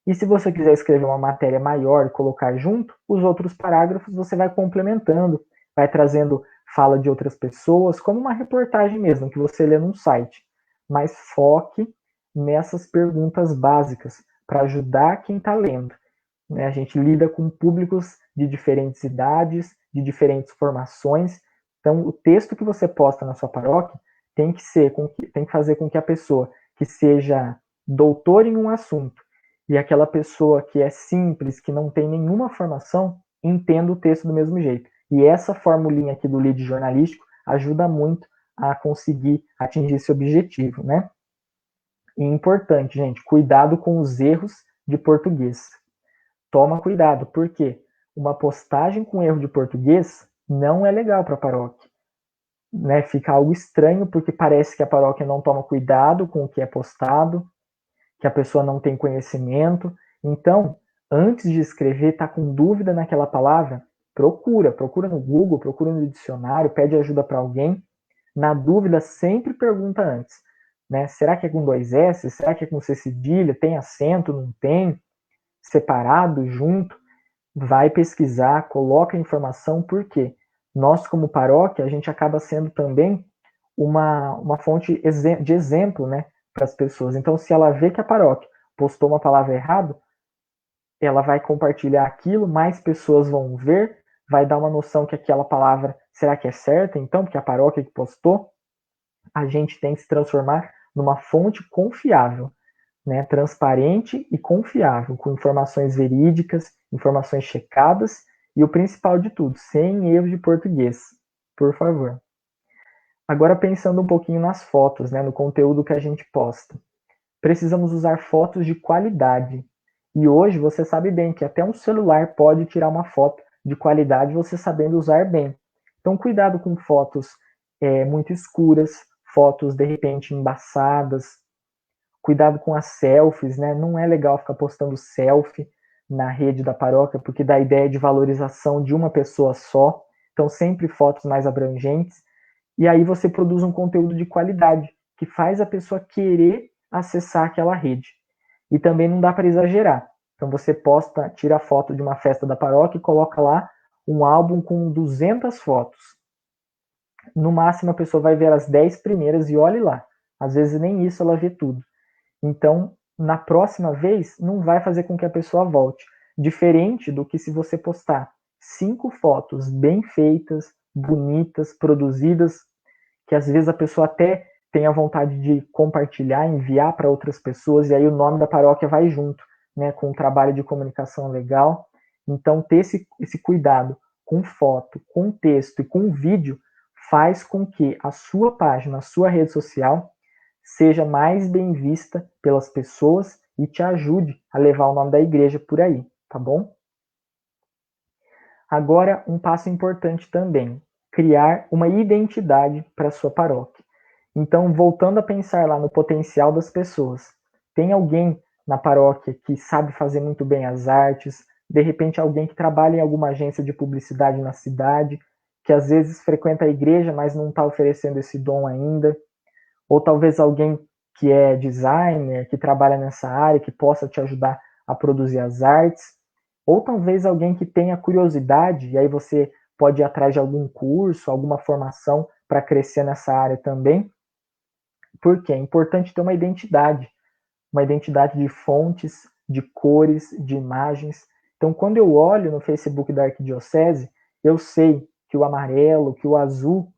E se você quiser escrever uma matéria maior e colocar junto, os outros parágrafos você vai complementando, vai trazendo fala de outras pessoas, como uma reportagem mesmo, que você lê num site. Mas foque nessas perguntas básicas, para ajudar quem está lendo. Né? A gente lida com públicos de diferentes idades, de diferentes formações. Então, o texto que você posta na sua paróquia tem que fazer com que a pessoa que seja doutor em um assunto e aquela pessoa que é simples, que não tem nenhuma formação, entenda o texto do mesmo jeito. E essa formulinha aqui do lead jornalístico ajuda muito a conseguir atingir esse objetivo, né? E importante, gente, cuidado com os erros de português. Toma cuidado, porque uma postagem com erro de português não é legal para a paróquia. Né? Fica algo estranho, porque parece que a paróquia não toma cuidado com o que é postado, que a pessoa não tem conhecimento. Então, antes de escrever, está com dúvida naquela palavra, procura no Google, procura no dicionário, pede ajuda para alguém. Na dúvida, sempre pergunta antes. Né? Será que é com 2 S? Será que é com C cedilha? Tem acento? Não tem? Separado, junto? Vai pesquisar, coloca a informação, porque nós, como paróquia, a gente acaba sendo também uma fonte de exemplo, né, para as pessoas. Então, se ela vê que a paróquia postou uma palavra errada, ela vai compartilhar aquilo, mais pessoas vão ver, vai dar uma noção que aquela palavra, será que é certa? Então, porque a paróquia que postou, a gente tem que se transformar numa fonte confiável, né, transparente e confiável, com informações verídicas, informações checadas e o principal de tudo, sem erro de português, por favor. Agora pensando um pouquinho nas fotos, né, no conteúdo que a gente posta. Precisamos usar fotos de qualidade. E hoje você sabe bem que até um celular pode tirar uma foto de qualidade você sabendo usar bem. Então cuidado com fotos muito escuras, fotos de repente embaçadas. Cuidado com as selfies, né? Não é legal ficar postando selfie na rede da paróquia, porque dá a ideia de valorização de uma pessoa só. Então sempre fotos mais abrangentes. E aí você produz um conteúdo de qualidade, que faz a pessoa querer acessar aquela rede. E também não dá para exagerar. Então você posta, tira a foto de uma festa da paróquia e coloca lá um álbum com 200 fotos. No máximo a pessoa vai ver as 10 primeiras e olhe lá. Às vezes nem isso ela vê tudo. Então, na próxima vez, não vai fazer com que a pessoa volte. Diferente do que se você postar 5 fotos bem feitas, bonitas, produzidas, que às vezes a pessoa até tem a vontade de compartilhar, enviar para outras pessoas, e aí o nome da paróquia vai junto, né, com o trabalho de comunicação legal. Então, ter esse cuidado com foto, com texto e com vídeo faz com que a sua página, a sua rede social, seja mais bem vista pelas pessoas e te ajude a levar o nome da igreja por aí, tá bom? Agora, um passo importante também, criar uma identidade para a sua paróquia. Então, voltando a pensar lá no potencial das pessoas, tem alguém na paróquia que sabe fazer muito bem as artes, de repente alguém que trabalha em alguma agência de publicidade na cidade, que às vezes frequenta a igreja, mas não está oferecendo esse dom ainda, ou talvez alguém que é designer, que trabalha nessa área, que possa te ajudar a produzir as artes, ou talvez alguém que tenha curiosidade, e aí você pode ir atrás de algum curso, alguma formação para crescer nessa área também, porque é importante ter uma identidade de fontes, de cores, de imagens. Então, quando eu olho no Facebook da Arquidiocese, eu sei que o amarelo, que o azul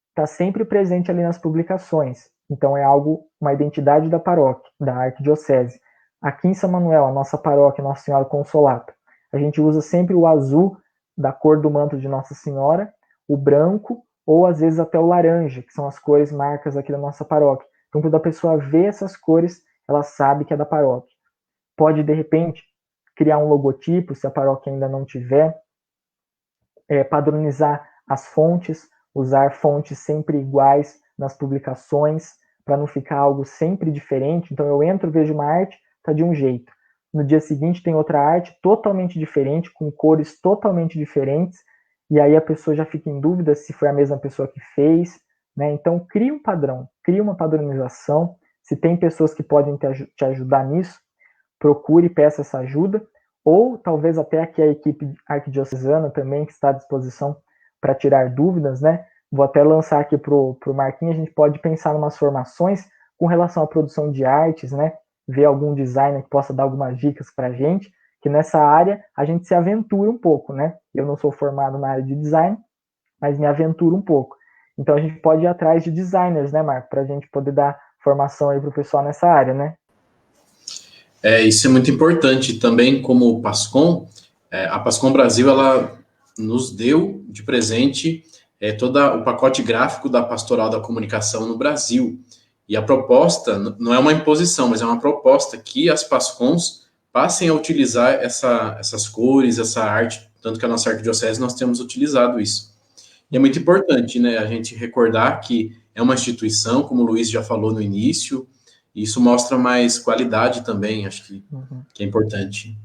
está sempre presente ali nas publicações. Então é algo, uma identidade da paróquia, da arquidiocese. Aqui em São Manuel, a nossa paróquia, Nossa Senhora Consolata, a gente usa sempre o azul da cor do manto de Nossa Senhora, o branco ou às vezes até o laranja, que são as cores marcas aqui da nossa paróquia. Então quando a pessoa vê essas cores, ela sabe que é da paróquia. Pode de repente criar um logotipo, se a paróquia ainda não tiver, padronizar as fontes, usar fontes sempre iguais nas publicações, para não ficar algo sempre diferente. Então eu entro, vejo uma arte, tá de um jeito. No dia seguinte tem outra arte totalmente diferente, com cores totalmente diferentes, e aí a pessoa já fica em dúvida se foi a mesma pessoa que fez, né? Então cria um padrão, cria uma padronização. Se tem pessoas que podem te ajudar nisso, procure e peça essa ajuda, ou talvez até aqui a equipe arquidiocesana também, que está à disposição para tirar dúvidas, né? Vou até lançar aqui para o Marquinhos, a gente pode pensar em umas formações com relação à produção de artes, né? Ver algum designer que possa dar algumas dicas para a gente, que nessa área a gente se aventura um pouco, né? Eu não sou formado na área de design, mas me aventuro um pouco. Então a gente pode ir atrás de designers, né, Marco, para a gente poder dar formação aí para o pessoal nessa área, né? Isso é muito importante também, como o Pascom, a Pascom Brasil, ela nos deu de presente todo o pacote gráfico da Pastoral da Comunicação no Brasil. E a proposta não é uma imposição, mas é uma proposta que as Pascons passem a utilizar essas cores, essa arte, tanto que a nossa arquidiocese nós temos utilizado isso. E é muito importante, né, a gente recordar que é uma instituição, como o Luiz já falou no início, e isso mostra mais qualidade também, acho que é importante.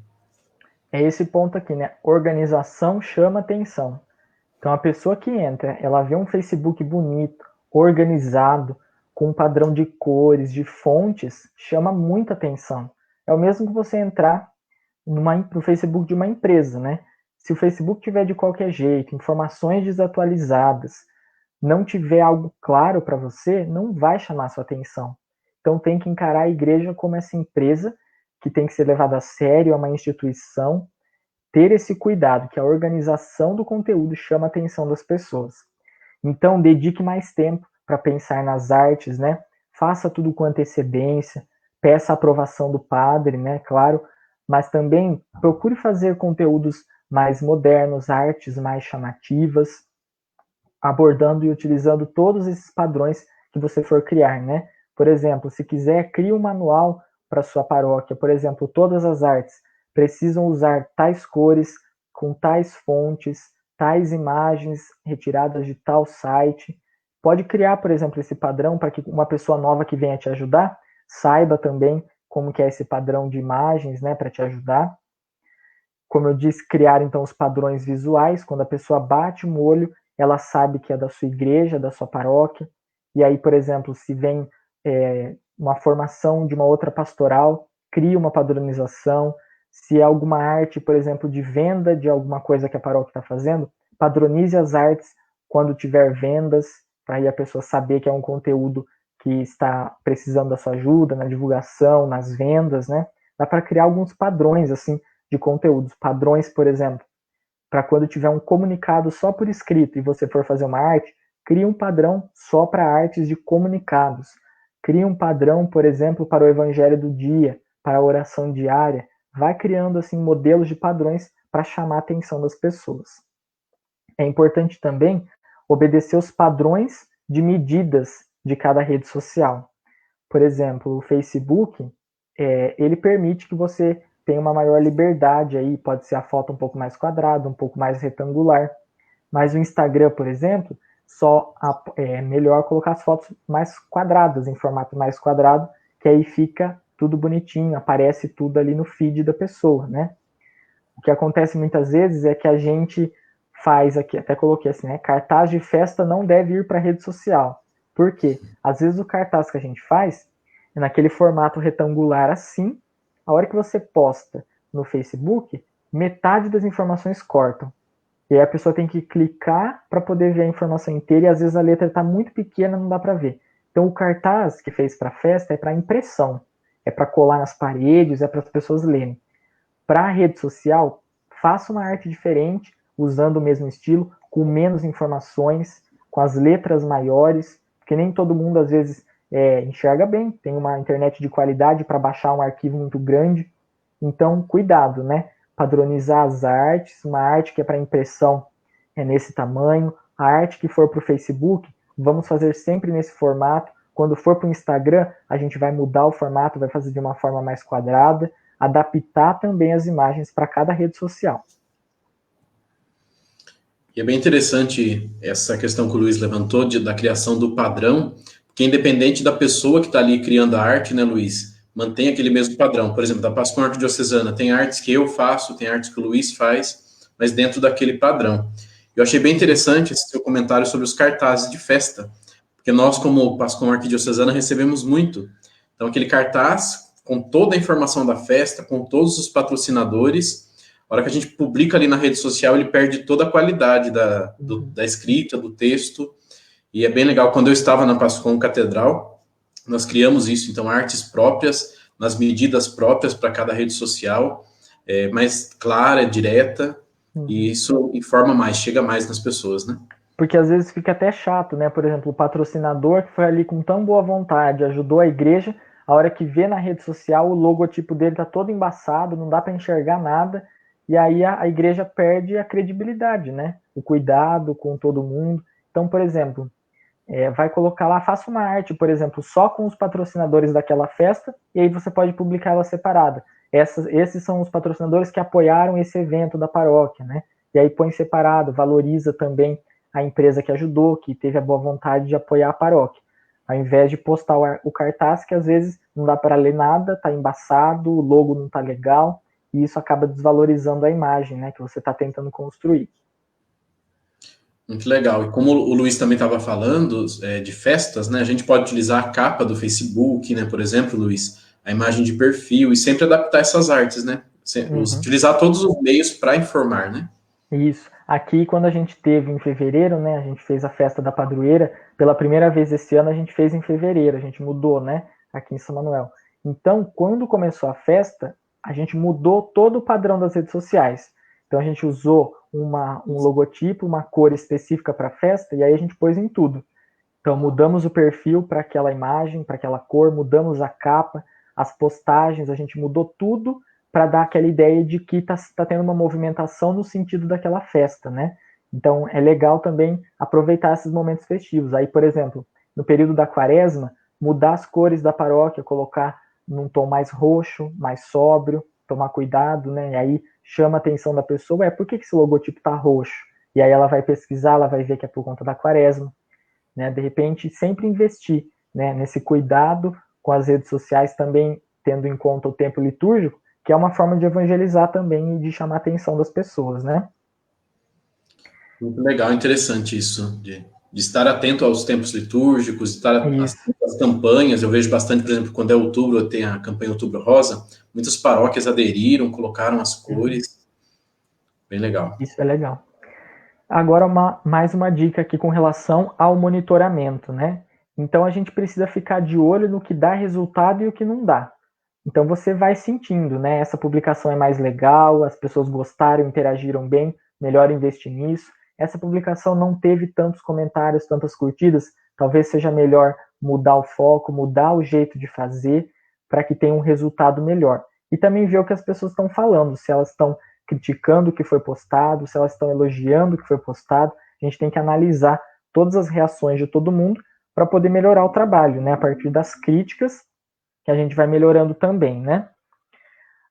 É esse ponto aqui, né? Organização chama atenção. Então, a pessoa que entra, ela vê um Facebook bonito, organizado, com um padrão de cores, de fontes, chama muita atenção. É o mesmo que você entrar no Facebook de uma empresa, né? Se o Facebook tiver de qualquer jeito, informações desatualizadas, não tiver algo claro para você, não vai chamar sua atenção. Então tem que encarar a igreja como essa empresa que tem que ser levada a sério, é uma instituição, ter esse cuidado, que a organização do conteúdo chama a atenção das pessoas. Então dedique mais tempo para pensar nas artes, né? Faça tudo com antecedência, peça a aprovação do padre, né? Claro, mas também procure fazer conteúdos mais modernos, artes mais chamativas, abordando e utilizando todos esses padrões que você for criar, né? Por exemplo, se quiser, crie um manual para sua paróquia. Por exemplo, todas as artes precisam usar tais cores, com tais fontes, tais imagens retiradas de tal site. Pode criar, por exemplo, esse padrão para que uma pessoa nova que venha te ajudar saiba também como que é esse padrão de imagens, né, para te ajudar. Como eu disse, criar então os padrões visuais. Quando a pessoa bate um olho, ela sabe que é da sua igreja, da sua paróquia. E aí, por exemplo, se vem uma formação de uma outra pastoral, cria uma padronização. Se é alguma arte, por exemplo, de venda de alguma coisa que a paróquia está fazendo, padronize as artes quando tiver vendas, para aí a pessoa saber que é um conteúdo que está precisando da sua ajuda na divulgação, nas vendas, né? Dá para criar alguns padrões, assim, de conteúdos. Padrões, por exemplo, para quando tiver um comunicado só por escrito e você for fazer uma arte, crie um padrão só para artes de comunicados. Crie um padrão, por exemplo, para o evangelho do dia, para a oração diária. Vai criando assim modelos de padrões para chamar a atenção das pessoas. É importante também obedecer os padrões de medidas de cada rede social. Por exemplo, o Facebook, ele permite que você tenha uma maior liberdade aí, pode ser a foto um pouco mais quadrada, um pouco mais retangular. Mas o Instagram, por exemplo, é melhor colocar as fotos mais quadradas, em formato mais quadrado, que aí fica tudo bonitinho, aparece tudo ali no feed da pessoa, né? O que acontece muitas vezes é que a gente faz aqui, até coloquei assim, né? Cartaz de festa não deve ir para a rede social. Por quê? Às vezes o cartaz que a gente faz é naquele formato retangular assim, a hora que você posta no Facebook, metade das informações cortam. E aí a pessoa tem que clicar para poder ver a informação inteira e às vezes a letra está muito pequena, não dá para ver. Então o cartaz que fez para a festa é para impressão, é para colar nas paredes, é para as pessoas lerem. Para a rede social, faça uma arte diferente, usando o mesmo estilo, com menos informações, com as letras maiores, porque nem todo mundo às vezes enxerga bem, tem uma internet de qualidade para baixar um arquivo muito grande. Então, cuidado, né? Padronizar as artes, uma arte que é para impressão é nesse tamanho, a arte que for para o Facebook, vamos fazer sempre nesse formato. Quando for para o Instagram, a gente vai mudar o formato, vai fazer de uma forma mais quadrada, adaptar também as imagens para cada rede social. E é bem interessante essa questão que o Luiz levantou da criação do padrão, porque independente da pessoa que está ali criando a arte, né, Luiz, mantém aquele mesmo padrão. Por exemplo, da Pascom Arquidiocesana, tem artes que eu faço, tem artes que o Luiz faz, mas dentro daquele padrão. Eu achei bem interessante esse seu comentário sobre os cartazes de festa, porque nós, como Pascom Arquidiocesana, recebemos muito. Então, aquele cartaz com toda a informação da festa, com todos os patrocinadores. A hora que a gente publica ali na rede social, ele perde toda a qualidade da escrita, do texto. E é bem legal. Quando eu estava na Pascom Catedral, nós criamos isso. Então, artes próprias, nas medidas próprias para cada rede social, mais clara, direta, e isso informa mais, chega mais nas pessoas, né? Porque às vezes fica até chato, né? Por exemplo, o patrocinador que foi ali com tão boa vontade, ajudou a igreja, a hora que vê na rede social, o logotipo dele tá todo embaçado, não dá para enxergar nada, e aí a igreja perde a credibilidade, né? O cuidado com todo mundo. Então, por exemplo, vai colocar lá, faça uma arte, por exemplo, só com os patrocinadores daquela festa, e aí você pode publicar ela separada. Esses são os patrocinadores que apoiaram esse evento da paróquia, né? E aí põe separado, valoriza também a empresa que ajudou, que teve a boa vontade de apoiar a paróquia. Ao invés de postar o cartaz, que às vezes não dá para ler nada, tá embaçado, o logo não tá legal, e isso acaba desvalorizando a imagem, né, que você está tentando construir. Muito legal. E como o Luiz também estava falando de festas, né, a gente pode utilizar a capa do Facebook, né, por exemplo, Luiz, a imagem de perfil, e sempre adaptar essas artes, né? Utilizar todos os meios para informar, né? Isso. Aqui, quando a gente teve em fevereiro, né, a gente fez a festa da padroeira, pela primeira vez esse ano a gente fez em fevereiro, a gente mudou, né, aqui em São Manuel. Então, quando começou a festa, a gente mudou todo o padrão das redes sociais. Então, a gente usou um logotipo, uma cor específica para a festa, e aí a gente pôs em tudo. Então, mudamos o perfil para aquela imagem, para aquela cor, mudamos a capa, as postagens, a gente mudou tudo para dar aquela ideia de que está tendo uma movimentação no sentido daquela festa, né? Então, é legal também aproveitar esses momentos festivos. Aí, por exemplo, no período da quaresma, mudar as cores da paróquia, colocar num tom mais roxo, mais sóbrio, tomar cuidado, né? E aí chama a atenção da pessoa, por que esse logotipo tá roxo? E aí ela vai pesquisar, ela vai ver que é por conta da quaresma, né? De repente, sempre investir, né, nesse cuidado com as redes sociais, também tendo em conta o tempo litúrgico, que é uma forma de evangelizar também e de chamar a atenção das pessoas, né? Muito legal, interessante isso, de estar atento aos tempos litúrgicos, de estar atento às campanhas. Eu vejo bastante, por exemplo, quando é outubro, tem a campanha Outubro Rosa, muitas paróquias aderiram, colocaram as cores. Bem legal. Isso é legal. Agora, mais uma dica aqui com relação ao monitoramento, né? Então, a gente precisa ficar de olho no que dá resultado e o que não dá. Então, você vai sentindo, né? Essa publicação é mais legal, as pessoas gostaram, interagiram bem, melhor investir nisso. Essa publicação não teve tantos comentários, tantas curtidas, talvez seja melhor mudar o foco, mudar o jeito de fazer, para que tenha um resultado melhor. E também ver o que as pessoas estão falando, se elas estão criticando o que foi postado, se elas estão elogiando o que foi postado. A gente tem que analisar todas as reações de todo mundo para poder melhorar o trabalho, né? A partir das críticas, que a gente vai melhorando também, né?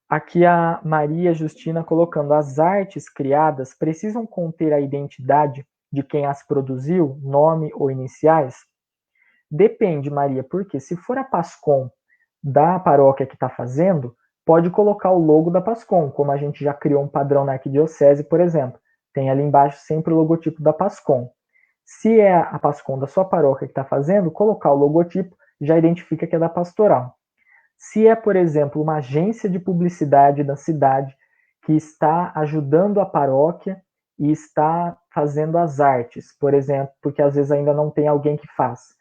Aqui a Maria Justina colocando: as artes criadas precisam conter a identidade de quem as produziu, nome ou iniciais? Depende, Maria, porque se for a Pascom da paróquia que está fazendo, pode colocar o logo da Pascom, como a gente já criou um padrão na arquidiocese, por exemplo. Tem ali embaixo sempre o logotipo da Pascom. Se é a Pascom da sua paróquia que está fazendo, colocar o logotipo já identifica que é da pastoral. Se é, por exemplo, uma agência de publicidade da cidade que está ajudando a paróquia e está fazendo as artes, por exemplo, porque às vezes ainda não tem alguém que faz.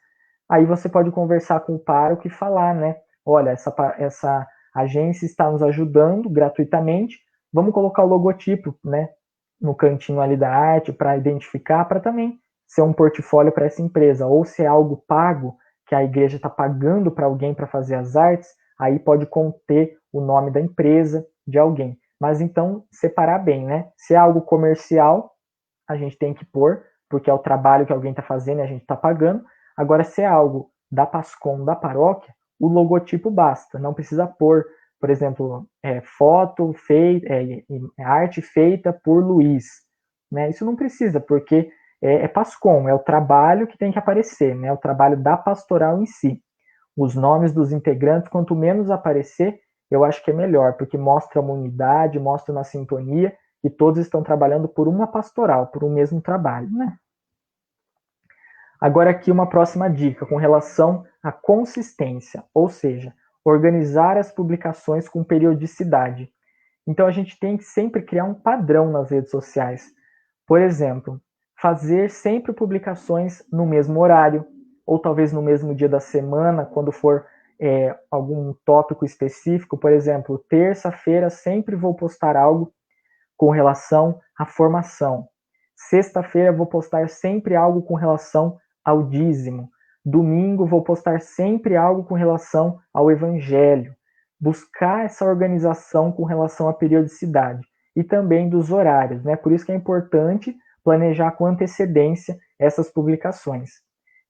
Aí você pode conversar com o pároco e falar, né? Olha, essa agência está nos ajudando gratuitamente, vamos colocar o logotipo, né, no cantinho ali da arte para identificar, para também ser um portfólio para essa empresa. Ou se é algo pago, que a igreja está pagando para alguém para fazer as artes, aí pode conter o nome da empresa, de alguém. Mas então, separar bem, né? Se é algo comercial, a gente tem que pôr, porque é o trabalho que alguém está fazendo e a gente está pagando. Agora, se é algo da Pascom, da paróquia, o logotipo basta, não precisa pôr, por exemplo, foto feita, arte feita por Luiz, né? Isso não precisa, porque é Pascom, é o trabalho que tem que aparecer, né? O trabalho da pastoral em si. Os nomes dos integrantes, quanto menos aparecer, eu acho que é melhor, porque mostra uma unidade, mostra uma sintonia, e todos estão trabalhando por uma pastoral, por um mesmo trabalho, né? Agora aqui uma próxima dica com relação à consistência, ou seja, organizar as publicações com periodicidade. Então, a gente tem que sempre criar um padrão nas redes sociais. Por exemplo, fazer sempre publicações no mesmo horário, ou talvez no mesmo dia da semana, quando for algum tópico específico. Por exemplo, terça-feira sempre vou postar algo com relação à formação. Sexta-feira vou postar sempre algo com relação ao dízimo. Domingo vou postar sempre algo com relação ao evangelho. Buscar essa organização com relação à periodicidade e também dos horários, né? Por isso que é importante planejar com antecedência essas publicações.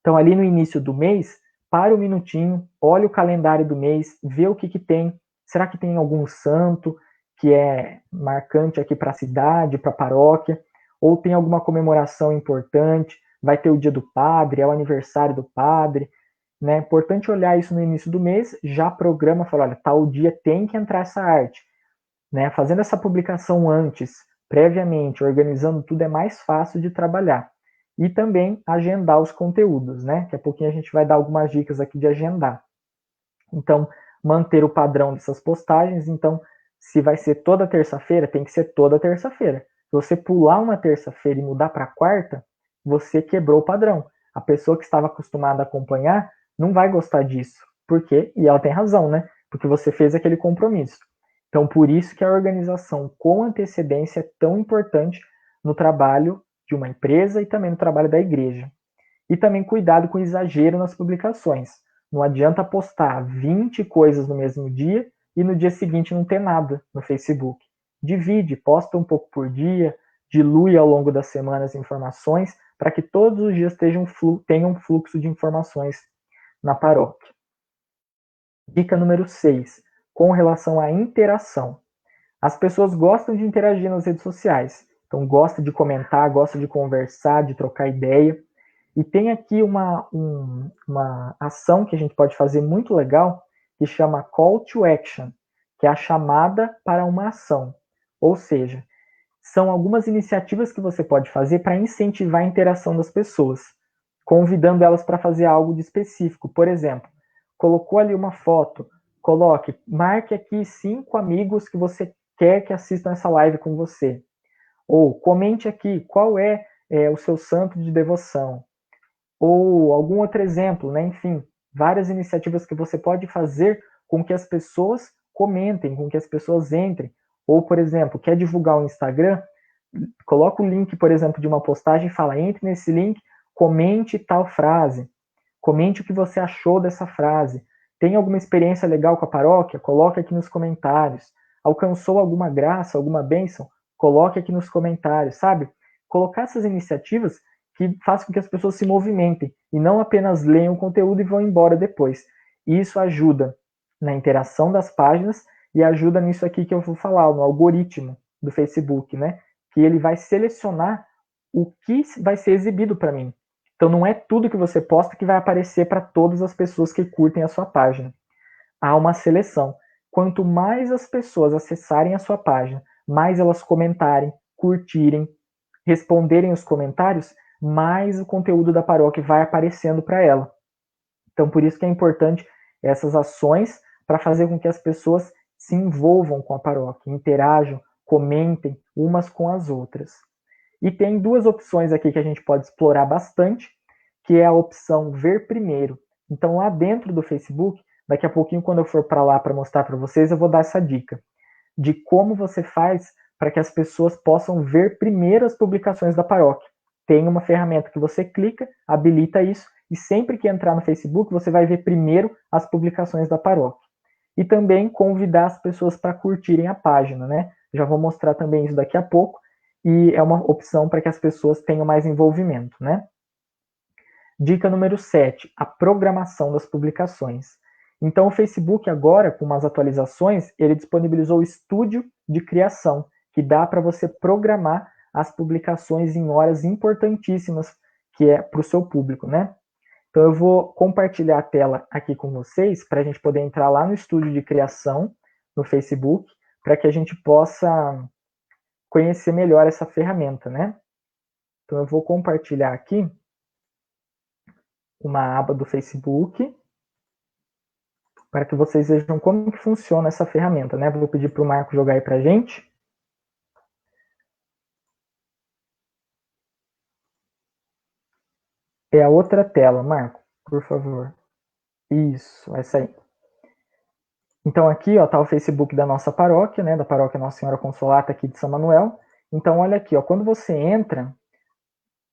Então, ali no início do mês, para um minutinho, olha o calendário do mês, vê o que tem. Será que tem algum santo que é marcante aqui para a cidade, para a paróquia? Ou tem alguma comemoração importante? Vai ter o dia do padre, é o aniversário do padre, né? É importante olhar isso no início do mês, já programa, fala, olha, tal dia tem que entrar essa arte, né? Fazendo essa publicação antes, previamente, organizando tudo, é mais fácil de trabalhar. E também agendar os conteúdos, né? Daqui a pouquinho a gente vai dar algumas dicas aqui de agendar. Então, manter o padrão dessas postagens. Então, se vai ser toda terça-feira, tem que ser toda terça-feira. Se você pular uma terça-feira e mudar para quarta, você quebrou o padrão. A pessoa que estava acostumada a acompanhar não vai gostar disso. Por quê? E ela tem razão, né? Porque você fez aquele compromisso. Então, por isso que a organização com antecedência é tão importante no trabalho de uma empresa e também no trabalho da igreja. E também cuidado com o exagero nas publicações. Não adianta postar 20 coisas no mesmo dia e no dia seguinte não ter nada no Facebook. Divide, posta um pouco por dia, dilui ao longo das semanas as informações para que todos os dias tenham um fluxo de informações na paróquia. Dica número 6, com relação à interação. As pessoas gostam de interagir nas redes sociais, então gosta de comentar, gosta de conversar, de trocar ideia. E tem aqui uma ação que a gente pode fazer muito legal, que chama Call to Action, que é a chamada para uma ação. Ou seja, são algumas iniciativas que você pode fazer para incentivar a interação das pessoas, convidando elas para fazer algo de específico. Por exemplo, colocou ali uma foto, marque aqui 5 amigos que você quer que assistam essa live com você. Ou comente aqui qual é o seu santo de devoção. Ou algum outro exemplo, né? Enfim, várias iniciativas que você pode fazer com que as pessoas comentem, com que as pessoas entrem. Ou, por exemplo, quer divulgar o Instagram, coloca o link, por exemplo, de uma postagem e fala, entre nesse link, comente tal frase, comente o que você achou dessa frase. Tem alguma experiência legal com a paróquia? Coloque aqui nos comentários. Alcançou alguma graça, alguma bênção? Coloque aqui nos comentários, sabe? Colocar essas iniciativas que façam com que as pessoas se movimentem e não apenas leiam o conteúdo e vão embora depois. Isso ajuda na interação das páginas e ajuda nisso aqui que eu vou falar, no algoritmo do Facebook, né? Que ele vai selecionar o que vai ser exibido para mim. Então não é tudo que você posta que vai aparecer para todas as pessoas que curtem a sua página. Há uma seleção. Quanto mais as pessoas acessarem a sua página, mais elas comentarem, curtirem, responderem os comentários, mais o conteúdo da paróquia vai aparecendo para ela. Então, por isso que é importante essas ações para fazer com que as pessoas se envolvam com a paróquia, interajam, comentem umas com as outras. E tem 2 opções aqui que a gente pode explorar bastante, que é a opção ver primeiro. Então, lá dentro do Facebook, daqui a pouquinho, quando eu for para lá para mostrar para vocês, eu vou dar essa dica de como você faz para que as pessoas possam ver primeiro as publicações da paróquia. Tem uma ferramenta que você clica, habilita isso, e sempre que entrar no Facebook, você vai ver primeiro as publicações da paróquia. E também convidar as pessoas para curtirem a página, né? Já vou mostrar também isso daqui a pouco, e é uma opção para que as pessoas tenham mais envolvimento, né? Dica número 7, a programação das publicações. Então, o Facebook agora, com umas atualizações, ele disponibilizou o estúdio de criação, que dá para você programar as publicações em horas importantíssimas, que é para o seu público, né? Então, eu vou compartilhar a tela aqui com vocês, para a gente poder entrar lá no estúdio de criação, no Facebook, para que a gente possa conhecer melhor essa ferramenta, né? Então, eu vou compartilhar aqui uma aba do Facebook. para que vocês vejam como que funciona essa ferramenta, né? Vou pedir para o Marco jogar aí para a gente. É a outra tela, Marco, por favor. Isso, essa aí. Então aqui está o Facebook da nossa paróquia, né, da paróquia Nossa Senhora Consolata aqui de São Manuel. Então olha aqui, ó, quando você entra,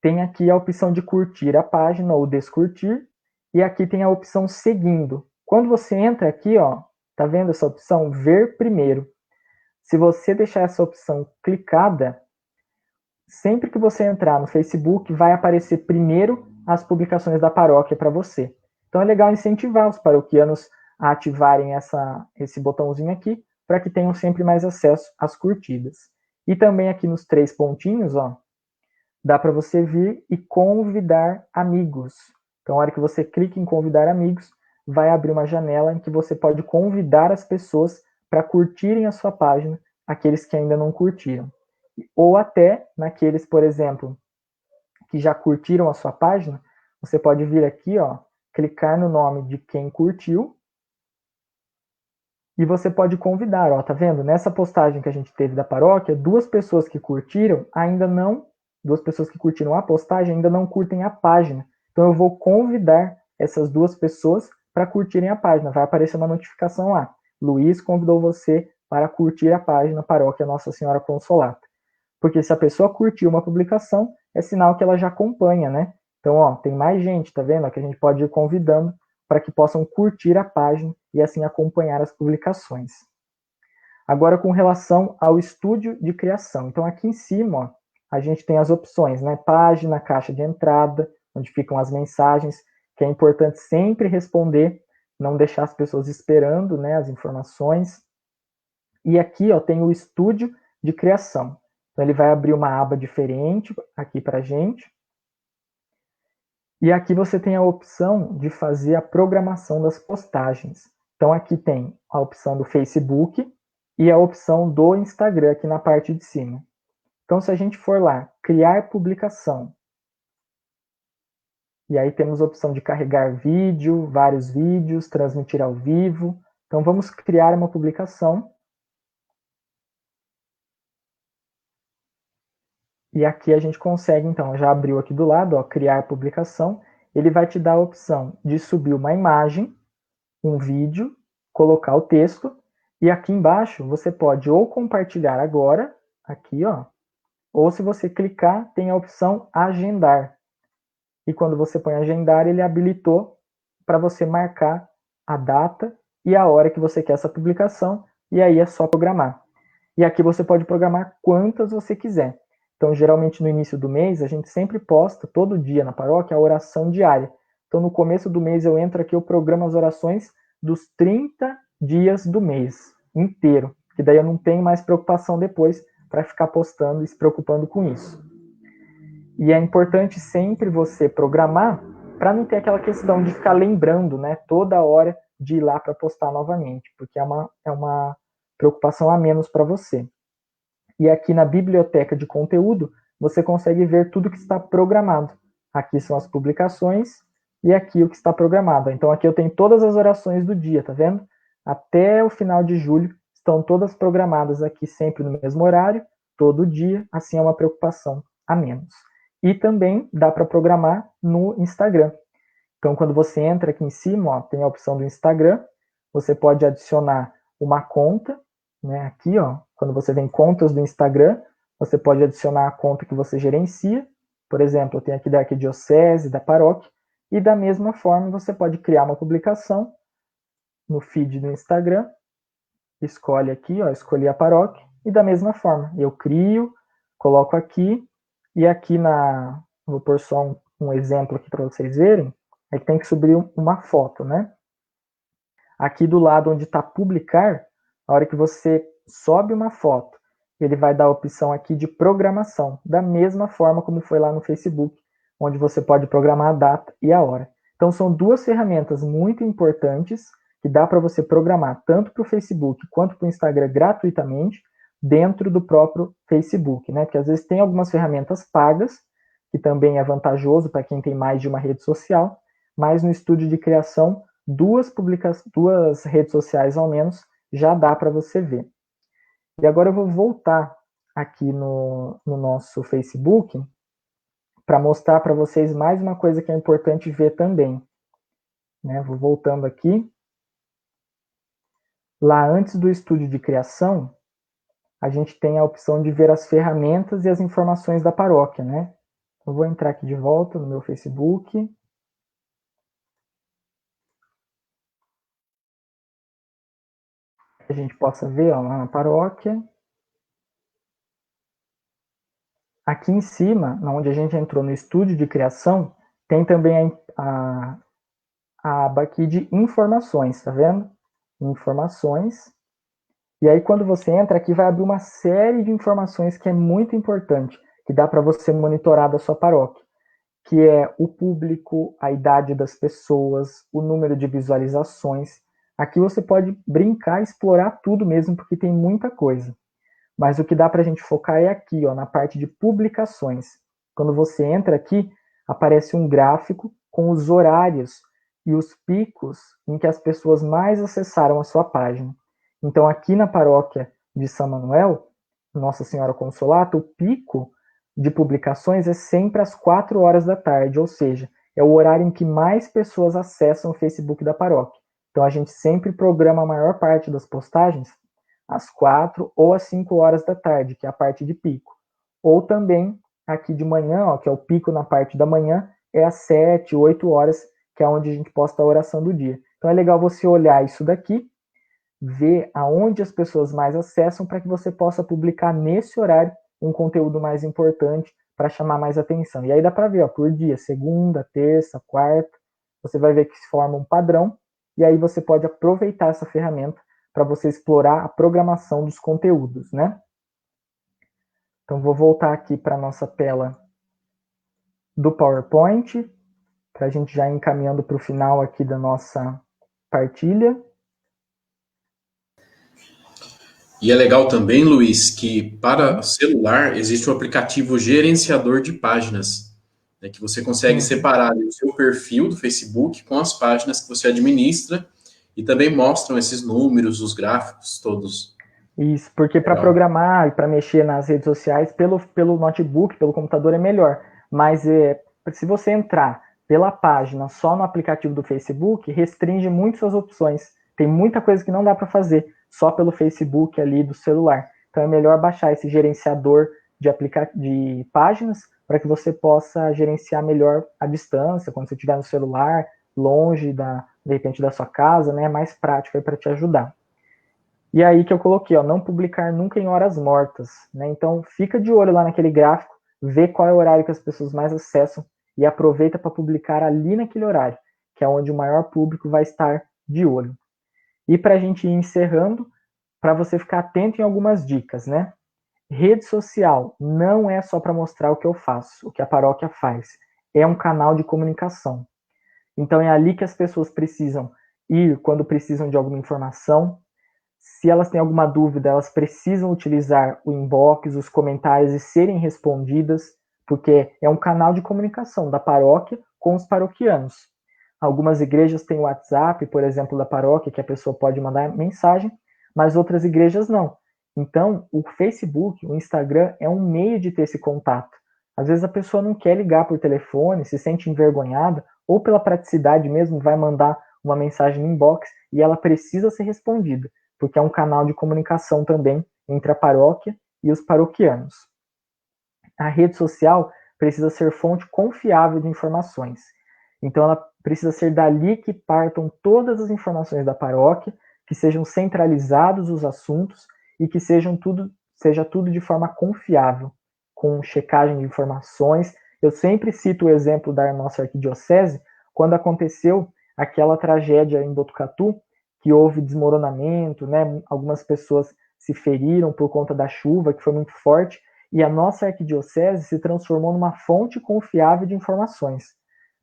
tem aqui a opção de curtir a página ou descurtir, e aqui tem a opção seguindo. Quando você entra aqui, ó, tá vendo essa opção ver primeiro? Se você deixar essa opção clicada, sempre que você entrar no Facebook, vai aparecer primeiro as publicações da paróquia para você. Então é legal incentivar os paroquianos a ativarem esse botãozinho aqui, para que tenham sempre mais acesso às curtidas. E também aqui nos 3 pontinhos, ó, dá para você vir e convidar amigos. Então, a hora que você clica em convidar amigos, vai abrir uma janela em que você pode convidar as pessoas para curtirem a sua página, aqueles que ainda não curtiram. Ou até naqueles, por exemplo, que já curtiram a sua página, você pode vir aqui, ó, clicar no nome de quem curtiu, e você pode convidar, ó, tá vendo? Nessa postagem que a gente teve da paróquia, 2 pessoas que curtiram a postagem ainda não curtem a página. Então eu vou convidar essas 2 pessoas para curtirem a página. Vai aparecer uma notificação lá. Luiz convidou você para curtir a página Paróquia Nossa Senhora Consolata. Porque se a pessoa curtiu uma publicação, é sinal que ela já acompanha, né? Então, ó, tem mais gente, tá vendo? Que a gente pode ir convidando para que possam curtir a página e assim acompanhar as publicações. Agora, com relação ao estúdio de criação. Então, aqui em cima, ó, a gente tem as opções, né? Página, caixa de entrada, onde ficam as mensagens, que é importante sempre responder, não deixar as pessoas esperando, né, as informações. E aqui, ó, tem o estúdio de criação. Então, ele vai abrir uma aba diferente aqui para a gente. E aqui você tem a opção de fazer a programação das postagens. Então, aqui tem a opção do Facebook e a opção do Instagram aqui na parte de cima. Então, se a gente for lá, criar publicação, e aí temos a opção de carregar vídeo, vários vídeos, transmitir ao vivo. Então, vamos criar uma publicação. E aqui a gente consegue, então, já abriu aqui do lado, ó, criar publicação. Ele vai te dar a opção de subir uma imagem, um vídeo, colocar o texto, e aqui embaixo você pode ou compartilhar agora, aqui, ó, ou se você clicar, tem a opção agendar. E quando você põe agendar, ele habilitou para você marcar a data e a hora que você quer essa publicação, e aí é só programar. E aqui você pode programar quantas você quiser. Então, geralmente no início do mês, a gente sempre posta todo dia na paróquia a oração diária. Então, no começo do mês eu entro aqui, eu programo as orações dos 30 dias do mês inteiro, que daí eu não tenho mais preocupação depois para ficar postando e se preocupando com isso. E é importante sempre você programar para não ter aquela questão de ficar lembrando, né, toda hora de ir lá para postar novamente, porque é uma preocupação a menos para você. E aqui na biblioteca de conteúdo, você consegue ver tudo que está programado. Aqui são as publicações e aqui o que está programado. Então aqui eu tenho todas as orações do dia, tá vendo? Até o final de julho estão todas programadas aqui sempre no mesmo horário, todo dia, assim é uma preocupação a menos. E também dá para programar no Instagram. Então quando você entra aqui em cima, ó, tem a opção do Instagram, você pode adicionar uma conta, né? Aqui, ó, quando você vem contas do Instagram, você pode adicionar a conta que você gerencia. Por exemplo, eu tenho aqui da arquidiocese, da paróquia, e da mesma forma você pode criar uma publicação no feed do Instagram, escolhe aqui, ó, escolhi a paróquia, e da mesma forma, eu crio, coloco aqui, e aqui vou pôr só um exemplo aqui para vocês verem, é que tem que subir uma foto, né? Aqui do lado onde está publicar, a hora que você sobe uma foto, ele vai dar a opção aqui de programação, da mesma forma como foi lá no Facebook, onde você pode programar a data e a hora. Então são 2 ferramentas muito importantes que dá para você programar tanto para o Facebook quanto para o Instagram gratuitamente dentro do próprio Facebook, né? Porque às vezes tem algumas ferramentas pagas, que também é vantajoso para quem tem mais de uma rede social, mas no estúdio de criação duas redes sociais ao menos já dá para você ver. E agora eu vou voltar aqui no nosso Facebook para mostrar para vocês mais uma coisa que é importante ver também. Né? Vou voltando aqui. Lá antes do estúdio de criação, a gente tem a opção de ver as ferramentas e as informações da paróquia, né? Eu vou entrar aqui de volta no meu Facebook. A gente possa ver ó, lá na paróquia. Aqui em cima, onde a gente entrou no estúdio de criação, tem também a aba aqui de informações, tá vendo? Informações. E aí, quando você entra aqui, vai abrir uma série de informações que é muito importante, que dá para você monitorar da sua paróquia, que é o público, a idade das pessoas, o número de visualizações. Aqui você pode brincar, explorar tudo mesmo, porque tem muita coisa. Mas o que dá para a gente focar é aqui, ó, na parte de publicações. Quando você entra aqui, aparece um gráfico com os horários e os picos em que as pessoas mais acessaram a sua página. Então, aqui na paróquia de São Manuel, Nossa Senhora Consolata, o pico de publicações é sempre às 4 horas da tarde, ou seja, é o horário em que mais pessoas acessam o Facebook da paróquia. Então, a gente sempre programa a maior parte das postagens às 4 ou às 5 horas da tarde, que é a parte de pico. Ou também, aqui de manhã, ó, que é o pico na parte da manhã, é às 7, 8 horas, que é onde a gente posta a oração do dia. Então, é legal você olhar isso daqui, ver aonde as pessoas mais acessam para que você possa publicar nesse horário um conteúdo mais importante para chamar mais atenção. E aí dá para ver, ó, por dia, segunda, terça, quarta, você vai ver que se forma um padrão e aí você pode aproveitar essa ferramenta para você explorar a programação dos conteúdos, né? Então vou voltar aqui para a nossa tela do PowerPoint, para a gente já ir encaminhando para o final aqui da nossa partilha. E é legal também, Luiz, que para celular existe o aplicativo gerenciador de páginas, né, que você consegue separar o seu perfil do Facebook com as páginas que você administra e também mostram esses números, os gráficos todos. Isso, porque para programar e para mexer nas redes sociais, pelo notebook, pelo computador é melhor. Mas se você entrar pela página só no aplicativo do Facebook, restringe muito suas opções. Tem muita coisa que não dá para fazer só pelo Facebook ali do celular. Então é melhor baixar esse gerenciador de páginas para que você possa gerenciar melhor a distância, quando você estiver no celular, longe de repente da sua casa, né? É mais prático para te ajudar. E aí que eu coloquei, ó, não publicar nunca em horas mortas, né? Então fica de olho lá naquele gráfico, vê qual é o horário que as pessoas mais acessam e aproveita para publicar ali naquele horário, que é onde o maior público vai estar de olho. E para a gente ir encerrando, para você ficar atento em algumas dicas, né? Rede social não é só para mostrar o que eu faço, o que a paróquia faz. É um canal de comunicação. Então é ali que as pessoas precisam ir quando precisam de alguma informação. Se elas têm alguma dúvida, elas precisam utilizar o inbox, os comentários e serem respondidas, porque é um canal de comunicação da paróquia com os paroquianos. Algumas igrejas têm o WhatsApp, por exemplo, da paróquia, que a pessoa pode mandar mensagem, mas outras igrejas não. Então, o Facebook, o Instagram, é um meio de ter esse contato. Às vezes a pessoa não quer ligar por telefone, se sente envergonhada, ou pela praticidade mesmo, vai mandar uma mensagem no inbox e ela precisa ser respondida, porque é um canal de comunicação também entre a paróquia e os paroquianos. A rede social precisa ser fonte confiável de informações. Então, ela precisa ser dali que partam todas as informações da paróquia, que sejam centralizados os assuntos e que seja tudo de forma confiável, com checagem de informações. Eu sempre cito o exemplo da nossa arquidiocese, quando aconteceu aquela tragédia em Botucatu, que houve desmoronamento, né? Algumas pessoas se feriram por conta da chuva, que foi muito forte, e a nossa arquidiocese se transformou numa fonte confiável de informações.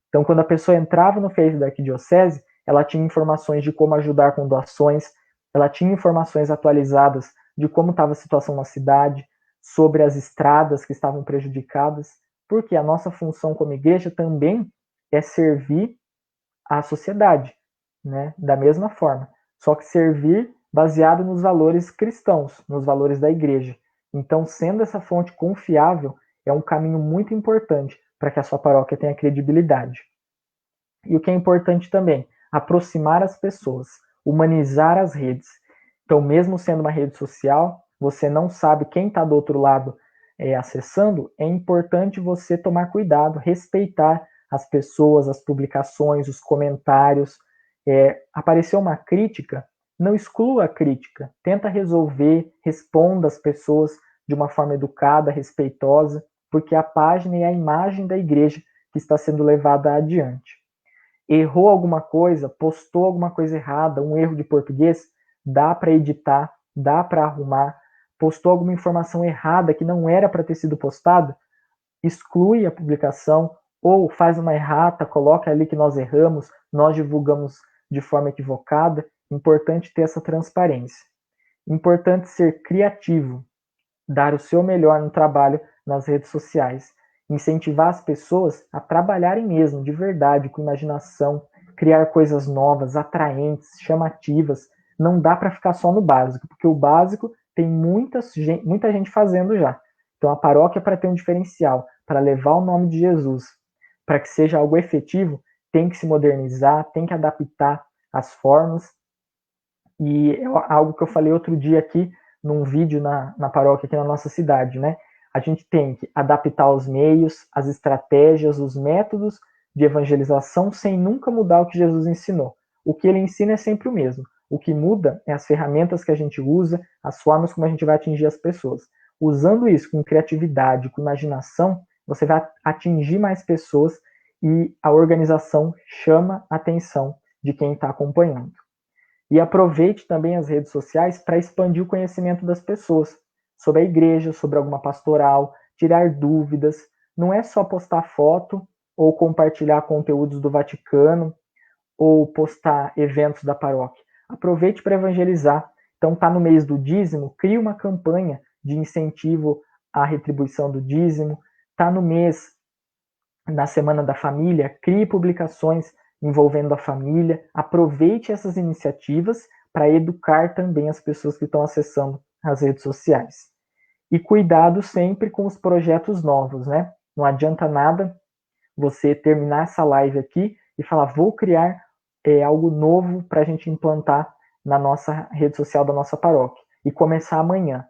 Então, quando a pessoa entrava no Face da arquidiocese, ela tinha informações de como ajudar com doações, ela tinha informações atualizadas de como estava a situação na cidade, sobre as estradas que estavam prejudicadas, porque a nossa função como igreja também é servir à sociedade. né? Da mesma forma, só que servir baseado nos valores cristãos, nos valores da igreja. Então, sendo essa fonte confiável, é um caminho muito importante para que a sua paróquia tenha credibilidade. E o que é importante também, aproximar as pessoas, humanizar as redes. Então, mesmo sendo uma rede social, você não sabe quem está do outro lado acessando, é importante você tomar cuidado, respeitar as pessoas, as publicações, os comentários. Apareceu uma crítica, não exclua a crítica, tenta resolver, responda às pessoas de uma forma educada, respeitosa, porque a página é a imagem da igreja que está sendo levada adiante. Errou alguma coisa, postou alguma coisa errada, um erro de português, dá para editar, dá para arrumar. Postou alguma informação errada que não era para ter sido postada, exclui a publicação ou faz uma errata, coloca ali que nós erramos, nós divulgamos de forma equivocada. Importante ter essa transparência. Importante ser criativo, dar o seu melhor no trabalho nas redes sociais. Incentivar as pessoas a trabalharem mesmo, de verdade, com imaginação, criar coisas novas, atraentes, chamativas. Não dá para ficar só no básico, porque o básico tem muita gente fazendo já. Então a paróquia, para ter um diferencial, para levar o nome de Jesus, para que seja algo efetivo, tem que se modernizar, tem que adaptar as formas. E é algo que eu falei outro dia aqui, num vídeo na paróquia aqui na nossa cidade, né? A gente tem que adaptar os meios, as estratégias, os métodos de evangelização sem nunca mudar o que Jesus ensinou. O que ele ensina é sempre o mesmo. O que muda é as ferramentas que a gente usa, as formas como a gente vai atingir as pessoas. Usando isso com criatividade, com imaginação, você vai atingir mais pessoas e a organização chama a atenção de quem está acompanhando. E aproveite também as redes sociais para expandir o conhecimento das pessoas sobre a igreja, sobre alguma pastoral, tirar dúvidas. Não é só postar foto ou compartilhar conteúdos do Vaticano ou postar eventos da paróquia. Aproveite para evangelizar. Então, está no mês do dízimo, crie uma campanha de incentivo à retribuição do dízimo. Está no mês, na Semana da Família, crie publicações envolvendo a família. Aproveite essas iniciativas para educar também as pessoas que estão acessando as redes sociais. E cuidado sempre com os projetos novos, né? Não adianta nada você terminar essa live aqui e falar, vou criar algo novo para a gente implantar na nossa rede social da nossa paróquia e começar amanhã.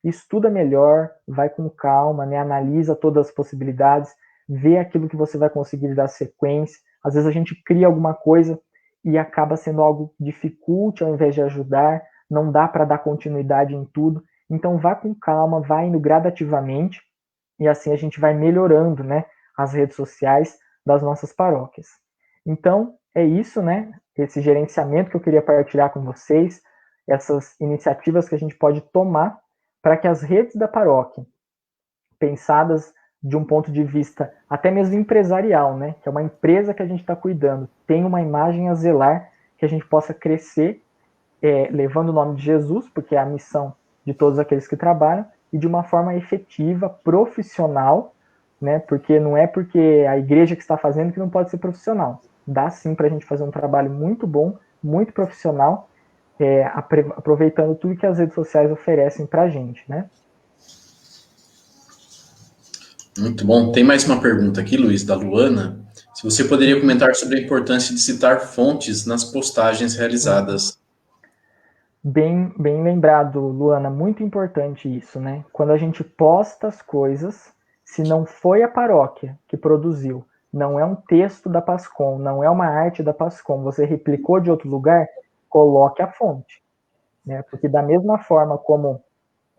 Estuda melhor, vai com calma, né? Analisa todas as possibilidades, vê aquilo que você vai conseguir dar sequência. Às vezes a gente cria alguma coisa e acaba sendo algo dificulte ao invés de ajudar, não dá para dar continuidade em tudo. Então vá com calma, vá indo gradativamente e assim a gente vai melhorando, né, as redes sociais das nossas paróquias. Então é isso, né? Esse gerenciamento que eu queria partilhar com vocês, essas iniciativas que a gente pode tomar para que as redes da paróquia, pensadas de um ponto de vista até mesmo empresarial, né, que é uma empresa que a gente está cuidando, tem uma imagem a zelar, que a gente possa crescer, levando o nome de Jesus, porque é a missão de todos aqueles que trabalham, e de uma forma efetiva, profissional, né, porque não é porque a igreja que está fazendo que não pode ser profissional. Dá sim para a gente fazer um trabalho muito bom, muito profissional, aproveitando tudo que as redes sociais oferecem para a gente, né? Muito bom. Tem mais uma pergunta aqui, Luiz, da Luana. Se você poderia comentar sobre a importância de citar fontes nas postagens realizadas. Bem lembrado, Luana, muito importante isso, né? Quando a gente posta as coisas, se não foi a paróquia que produziu, não é um texto da Pascom, não é uma arte da Pascom, você replicou de outro lugar, coloque a fonte, né? Porque da mesma forma como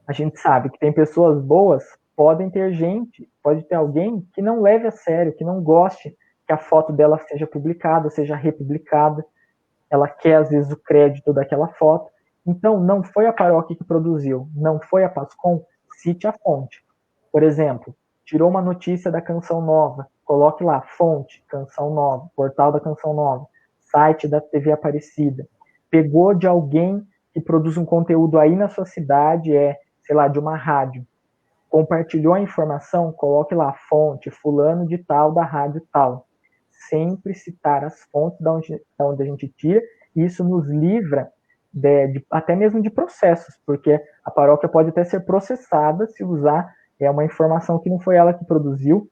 a gente sabe que tem pessoas boas, pode ter alguém que não leve a sério, que não goste que a foto dela seja publicada, seja republicada, ela quer às vezes o crédito daquela foto. Então, não foi a paróquia que produziu, não foi a Pascom, cite a fonte. Por exemplo, tirou uma notícia da Canção Nova, coloque lá, fonte, Canção Nova, portal da Canção Nova, site da TV Aparecida. Pegou de alguém que produz um conteúdo aí na sua cidade, sei lá, de uma rádio. Compartilhou a informação, coloque lá, fonte, fulano de tal, da rádio tal. Sempre citar as fontes da onde a gente tira e isso nos livra até mesmo de processos, porque a paróquia pode até ser processada se usar uma informação que não foi ela que produziu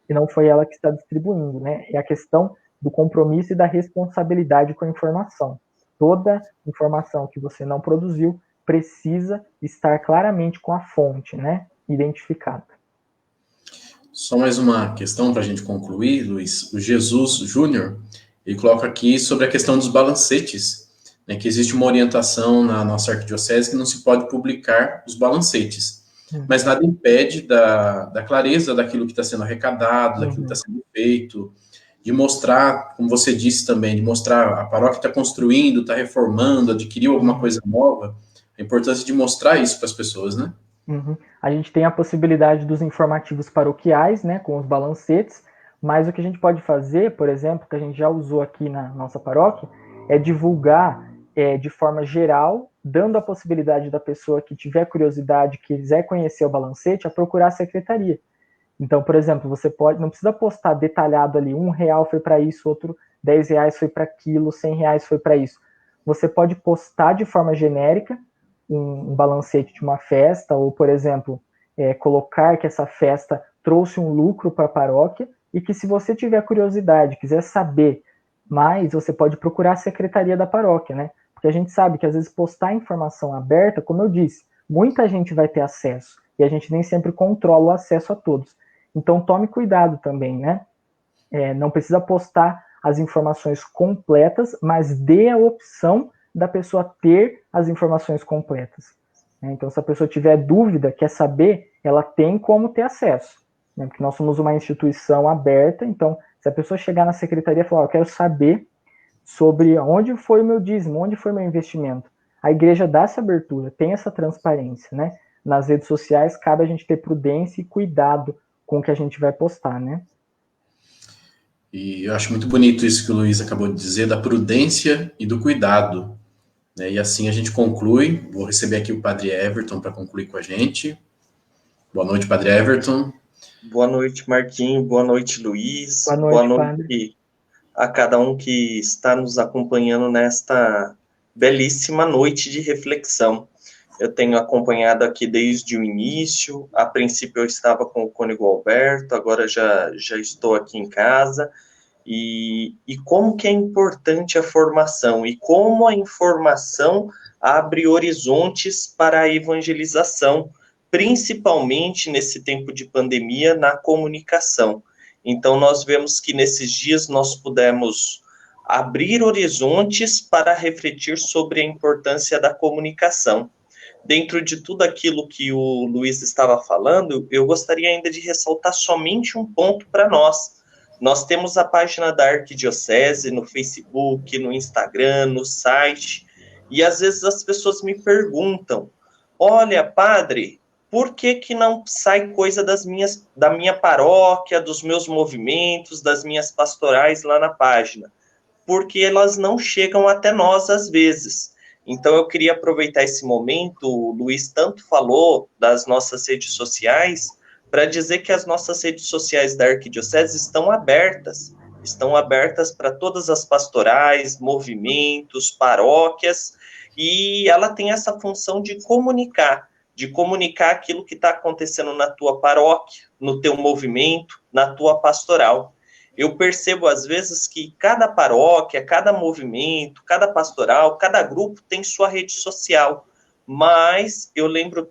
e não foi ela que está distribuindo, né? É a questão do compromisso e da responsabilidade com a informação. Toda informação que você não produziu precisa estar claramente com a fonte, né, identificada. Só mais uma questão para a gente concluir, Luiz. O Jesus Júnior, ele coloca aqui sobre a questão dos balancetes, né, que existe uma orientação na nossa arquidiocese que não se pode publicar os balancetes. Mas nada impede da clareza daquilo que está sendo arrecadado, daquilo que está sendo feito, de mostrar, como você disse também, de mostrar a paróquia está construindo, está reformando, adquiriu alguma coisa nova, a importância de mostrar isso para as pessoas, né? A gente tem a possibilidade dos informativos paroquiais, né, com os balancetes, mas o que a gente pode fazer, por exemplo, que a gente já usou aqui na nossa paróquia, é divulgar de forma geral, dando a possibilidade da pessoa que tiver curiosidade, quiser conhecer o balancete, a procurar a secretaria. Então, por exemplo, você não precisa postar detalhado ali, R$1 foi para isso, outro R$10 foi para aquilo, R$100 foi para isso. Você pode postar de forma genérica um balancete de uma festa, ou, por exemplo, colocar que essa festa trouxe um lucro para a paróquia, e que se você tiver curiosidade, quiser saber mais, você pode procurar a secretaria da paróquia, né? Porque a gente sabe que às vezes postar informação aberta, como eu disse, muita gente vai ter acesso, e a gente nem sempre controla o acesso a todos. Então tome cuidado também, né? Não precisa postar as informações completas, mas dê a opção da pessoa ter as informações completas. Então, se a pessoa tiver dúvida, quer saber, ela tem como ter acesso. Né? Porque nós somos uma instituição aberta, então, se a pessoa chegar na secretaria e falar, eu quero saber sobre onde foi o meu dízimo, onde foi o meu investimento, a igreja dá essa abertura, tem essa transparência, né? Nas redes sociais, cabe a gente ter prudência e cuidado com o que a gente vai postar, né? E eu acho muito bonito isso que o Luiz acabou de dizer, da prudência e do cuidado. Né? E assim a gente conclui. Vou receber aqui o Padre Everton para concluir com a gente. Boa noite, Padre Everton. Boa noite, Marquinho. Boa noite, Luiz. Boa noite a cada um que está nos acompanhando nesta belíssima noite de reflexão. Eu tenho acompanhado aqui desde o início. A princípio eu estava com o cônego Alberto, agora já estou aqui em casa. E como que é importante a formação, e como a informação abre horizontes para a evangelização, principalmente nesse tempo de pandemia, na comunicação. Então, nós vemos que nesses dias nós pudemos abrir horizontes para refletir sobre a importância da comunicação. Dentro de tudo aquilo que o Luiz estava falando, eu gostaria ainda de ressaltar somente um ponto para nós. Nós temos a página da Arquidiocese no Facebook, no Instagram, no site, e às vezes as pessoas me perguntam, olha, padre, por que não sai coisa da minha paróquia, dos meus movimentos, das minhas pastorais lá na página? Porque elas não chegam até nós às vezes. Então eu queria aproveitar esse momento, o Luiz tanto falou das nossas redes sociais, para dizer que as nossas redes sociais da Arquidiocese estão abertas para todas as pastorais, movimentos, paróquias, e ela tem essa função de comunicar aquilo que está acontecendo na tua paróquia, no teu movimento, na tua pastoral. Eu percebo, às vezes, que cada paróquia, cada movimento, cada pastoral, cada grupo tem sua rede social, mas eu lembro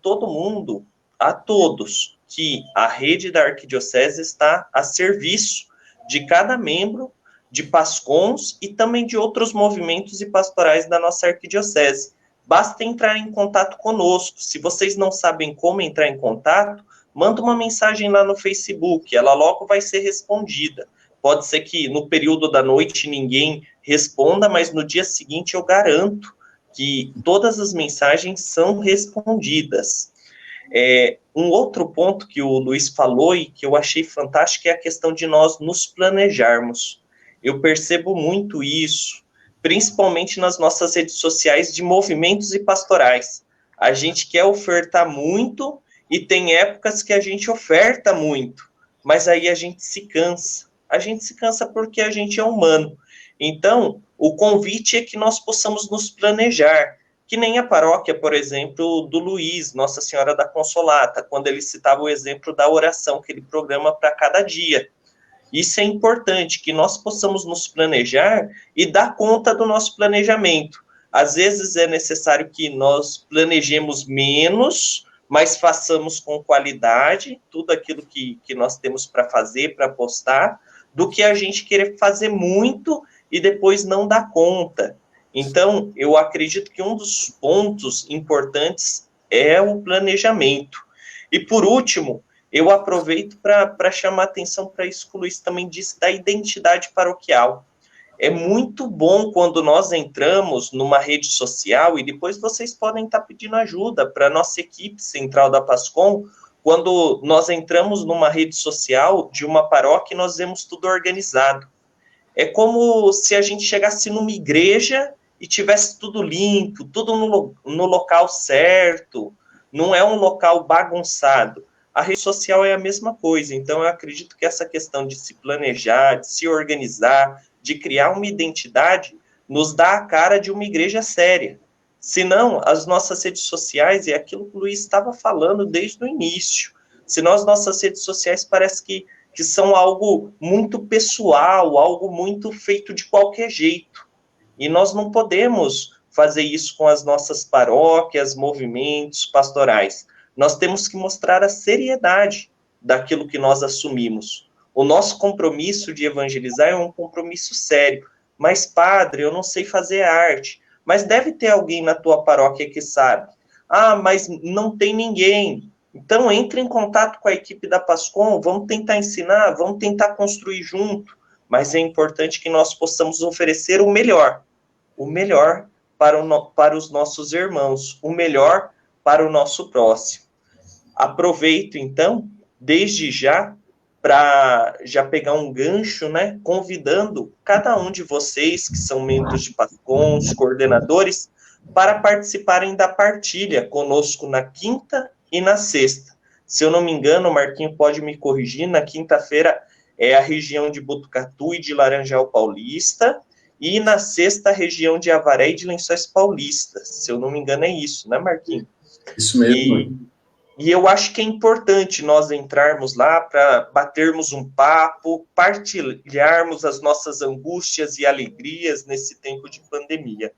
a todos, que a rede da Arquidiocese está a serviço de cada membro, de PASCONs e também de outros movimentos e pastorais da nossa Arquidiocese. Basta entrar em contato conosco. Se vocês não sabem como entrar em contato, manda uma mensagem lá no Facebook, ela logo vai ser respondida. Pode ser que no período da noite ninguém responda, mas no dia seguinte eu garanto que todas as mensagens são respondidas. Um outro ponto que o Luiz falou e que eu achei fantástico é a questão de nós nos planejarmos. Eu percebo muito isso, principalmente nas nossas redes sociais de movimentos e pastorais. A gente quer ofertar muito e tem épocas que a gente oferta muito, mas aí a gente se cansa. A gente se cansa porque a gente é humano. Então, o convite é que nós possamos nos planejar, que nem a paróquia, por exemplo, do Luiz, Nossa Senhora da Consolata, quando ele citava o exemplo da oração que ele programa para cada dia. Isso é importante, que nós possamos nos planejar e dar conta do nosso planejamento. Às vezes é necessário que nós planejemos menos, mas façamos com qualidade tudo aquilo que nós temos para fazer, para postar, do que a gente querer fazer muito e depois não dar conta. Então, eu acredito que um dos pontos importantes é o planejamento. E, por último, eu aproveito para chamar atenção para isso que o Luiz também disse, da identidade paroquial. É muito bom quando nós entramos numa rede social, e depois vocês podem estar pedindo ajuda para a nossa equipe central da Pascom, quando nós entramos numa rede social de uma paróquia e nós vemos tudo organizado. É como se a gente chegasse numa igreja e tivesse tudo limpo, tudo no local certo, não é um local bagunçado. A rede social é a mesma coisa, então eu acredito que essa questão de se planejar, de se organizar, de criar uma identidade, nos dá a cara de uma igreja séria. Senão, as nossas redes sociais, é aquilo que o Luiz estava falando desde o início, senão as nossas redes sociais parece que são algo muito pessoal, algo muito feito de qualquer jeito. E nós não podemos fazer isso com as nossas paróquias, movimentos pastorais. Nós temos que mostrar a seriedade daquilo que nós assumimos. O nosso compromisso de evangelizar é um compromisso sério. Mas, padre, eu não sei fazer arte. Mas deve ter alguém na tua paróquia que sabe. Ah, mas não tem ninguém. Então, entre em contato com a equipe da Pascom, vamos tentar ensinar, vamos tentar construir junto. Mas é importante que nós possamos oferecer o melhor para os nossos irmãos, o melhor para o nosso próximo. Aproveito, então, desde já, para já pegar um gancho, né, convidando cada um de vocês, que são membros de Pascom, os coordenadores, para participarem da partilha conosco na quinta e na sexta. Se eu não me engano, o Marquinho pode me corrigir, na quinta-feira é a região de Botucatu e de Laranjal Paulista, e na sexta, a região de Avaré e de Lençóis Paulista. Se eu não me engano, é isso, né, Marquinho? Isso mesmo. E eu acho que é importante nós entrarmos lá para batermos um papo, partilharmos as nossas angústias e alegrias nesse tempo de pandemia.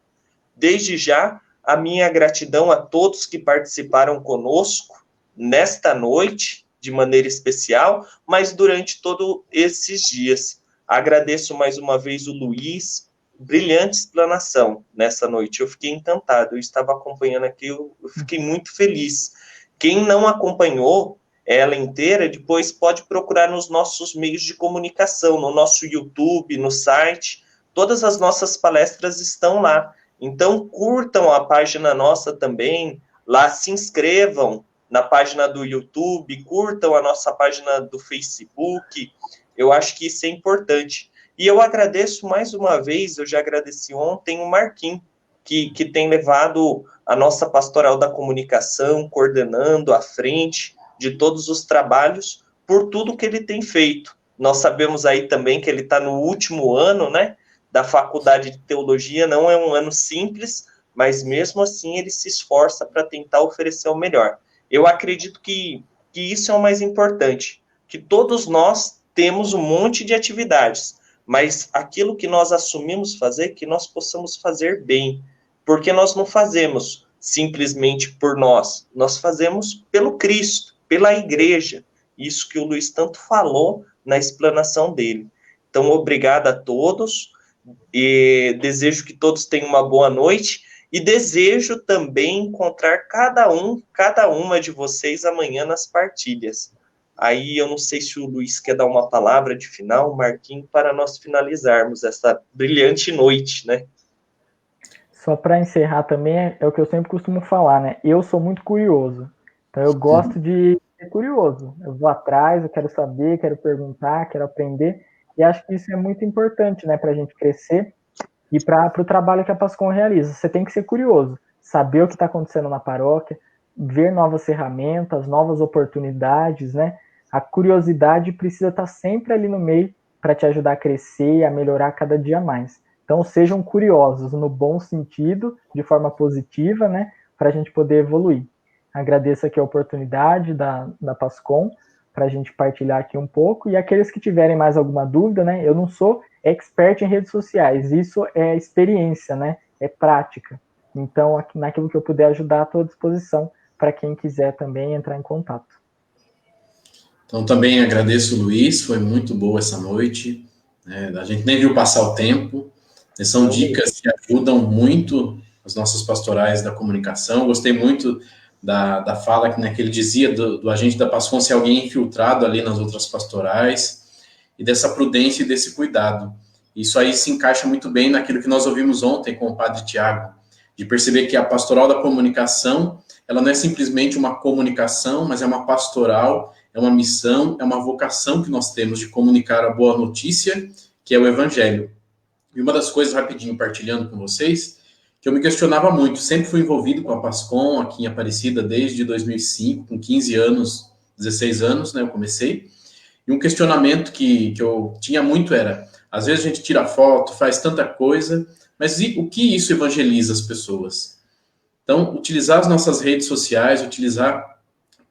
Desde já, a minha gratidão a todos que participaram conosco nesta noite, de maneira especial, mas durante todos esses dias. Agradeço mais uma vez o Luiz, brilhante explanação nessa noite. Eu fiquei encantado, eu estava acompanhando aqui, eu fiquei muito feliz. Quem não acompanhou ela inteira, depois pode procurar nos nossos meios de comunicação, no nosso YouTube, no site. Todas as nossas palestras estão lá. Então, curtam a página nossa também, lá se inscrevam na página do YouTube, curtam a nossa página do Facebook. Eu acho que isso é importante. E eu agradeço mais uma vez, eu já agradeci ontem, o Marquinhos, que tem levado a nossa pastoral da comunicação, coordenando à frente de todos os trabalhos, por tudo que ele tem feito. Nós sabemos aí também que ele está no último ano, né, da faculdade de teologia, não é um ano simples, mas mesmo assim ele se esforça para tentar oferecer o melhor. Eu acredito que isso é o mais importante, que todos nós temos um monte de atividades, mas aquilo que nós assumimos fazer, que nós possamos fazer bem, porque nós não fazemos simplesmente por nós fazemos pelo Cristo, pela igreja, isso que o Luiz tanto falou na explanação dele. Então, obrigado a todos, e desejo que todos tenham uma boa noite, e desejo também encontrar cada uma de vocês amanhã nas partilhas. Aí eu não sei se o Luiz quer dar uma palavra de final, Marquinhos, para nós finalizarmos essa brilhante noite, né? Só para encerrar também, é o que eu sempre costumo falar, né? Eu sou muito curioso. Então eu gosto de ser curioso. Eu vou atrás, eu quero saber, quero perguntar, quero aprender. E acho que isso é muito importante, né, para a gente crescer e para o trabalho que a Pascom realiza. Você tem que ser curioso, saber o que está acontecendo na paróquia, ver novas ferramentas, novas oportunidades, né? A curiosidade precisa estar sempre ali no meio para te ajudar a crescer e a melhorar cada dia mais. Então, sejam curiosos, no bom sentido, de forma positiva, né, para a gente poder evoluir. Agradeço aqui a oportunidade da PASCOM, para a gente partilhar aqui um pouco, e aqueles que tiverem mais alguma dúvida, né, eu não sou expert em redes sociais, isso é experiência, né, é prática. Então, naquilo que eu puder ajudar, estou à disposição para quem quiser também entrar em contato. Então, também agradeço o Luiz, foi muito boa essa noite, né? A gente nem viu passar o tempo, são dicas que ajudam muito as nossas pastorais da comunicação. Gostei muito da fala que ele dizia do agente da PASCOM ser alguém infiltrado ali nas outras pastorais, e dessa prudência e desse cuidado. Isso aí se encaixa muito bem naquilo que nós ouvimos ontem com o padre Tiago, de perceber que a pastoral da comunicação, ela não é simplesmente uma comunicação, mas é uma pastoral, é uma missão, é uma vocação que nós temos de comunicar a boa notícia, que é o Evangelho. E uma das coisas, rapidinho, partilhando com vocês, que eu me questionava muito, sempre fui envolvido com a PASCOM, aqui em Aparecida, desde 2005, com 15 anos, 16 anos, né, eu comecei, e um questionamento que eu tinha muito era, às vezes a gente tira foto, faz tanta coisa, mas o que isso evangeliza as pessoas? Então, utilizar as nossas redes sociais, utilizar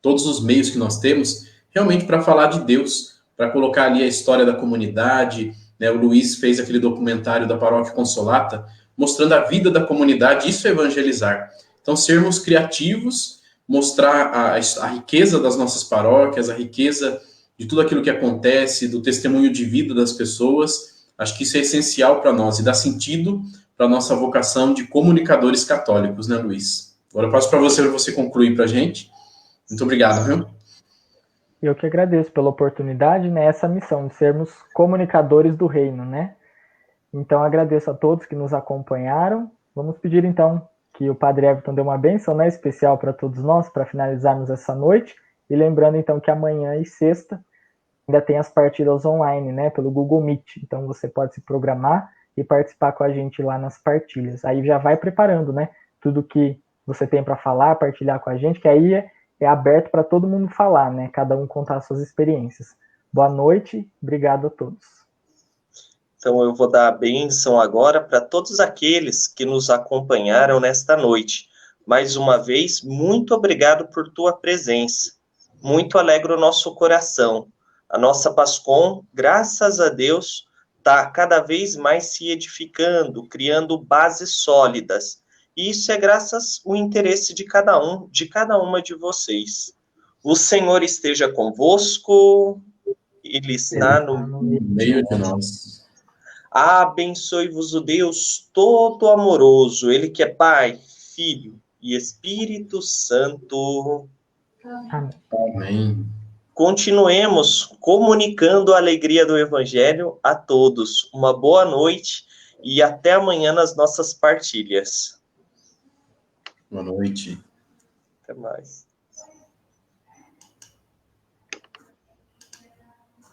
todos os meios que nós temos, realmente para falar de Deus, para colocar ali a história da comunidade, né? O Luiz fez aquele documentário da Paróquia Consolata, mostrando a vida da comunidade, isso é evangelizar. Então, sermos criativos, mostrar a riqueza das nossas paróquias, a riqueza de tudo aquilo que acontece, do testemunho de vida das pessoas. Acho que isso é essencial para nós e dá sentido para a nossa vocação de comunicadores católicos, né, Luiz? Agora eu passo para você concluir para a gente. Muito obrigado, viu? Eu que agradeço pela oportunidade, né, essa missão de sermos comunicadores do reino, né? Então agradeço a todos que nos acompanharam. Vamos pedir então que o Padre Everton dê uma bênção, né, especial para todos nós, para finalizarmos essa noite. E lembrando então que amanhã e sexta ainda tem as partidas online, né, pelo Google Meet. Então você pode se programar e participar com a gente lá nas partilhas. Aí já vai preparando, né, tudo que você tem para falar, partilhar com a gente, que aí é aberto para todo mundo falar, né, cada um contar suas experiências. Boa noite, obrigado a todos. Então eu vou dar a bênção agora para todos aqueles que nos acompanharam nesta noite. Mais uma vez, muito obrigado por tua presença. Muito alegra o nosso coração. A nossa PASCOM, graças a Deus, está cada vez mais se edificando, criando bases sólidas. E isso é graças ao interesse de cada um, de cada uma de vocês. O Senhor esteja convosco, Ele está no meio de nós. Abençoe-vos o Deus todo amoroso, Ele que é Pai, Filho e Espírito Santo. Amém. Continuemos comunicando a alegria do Evangelho a todos. Uma boa noite e até amanhã nas nossas partilhas. Boa noite. Até mais.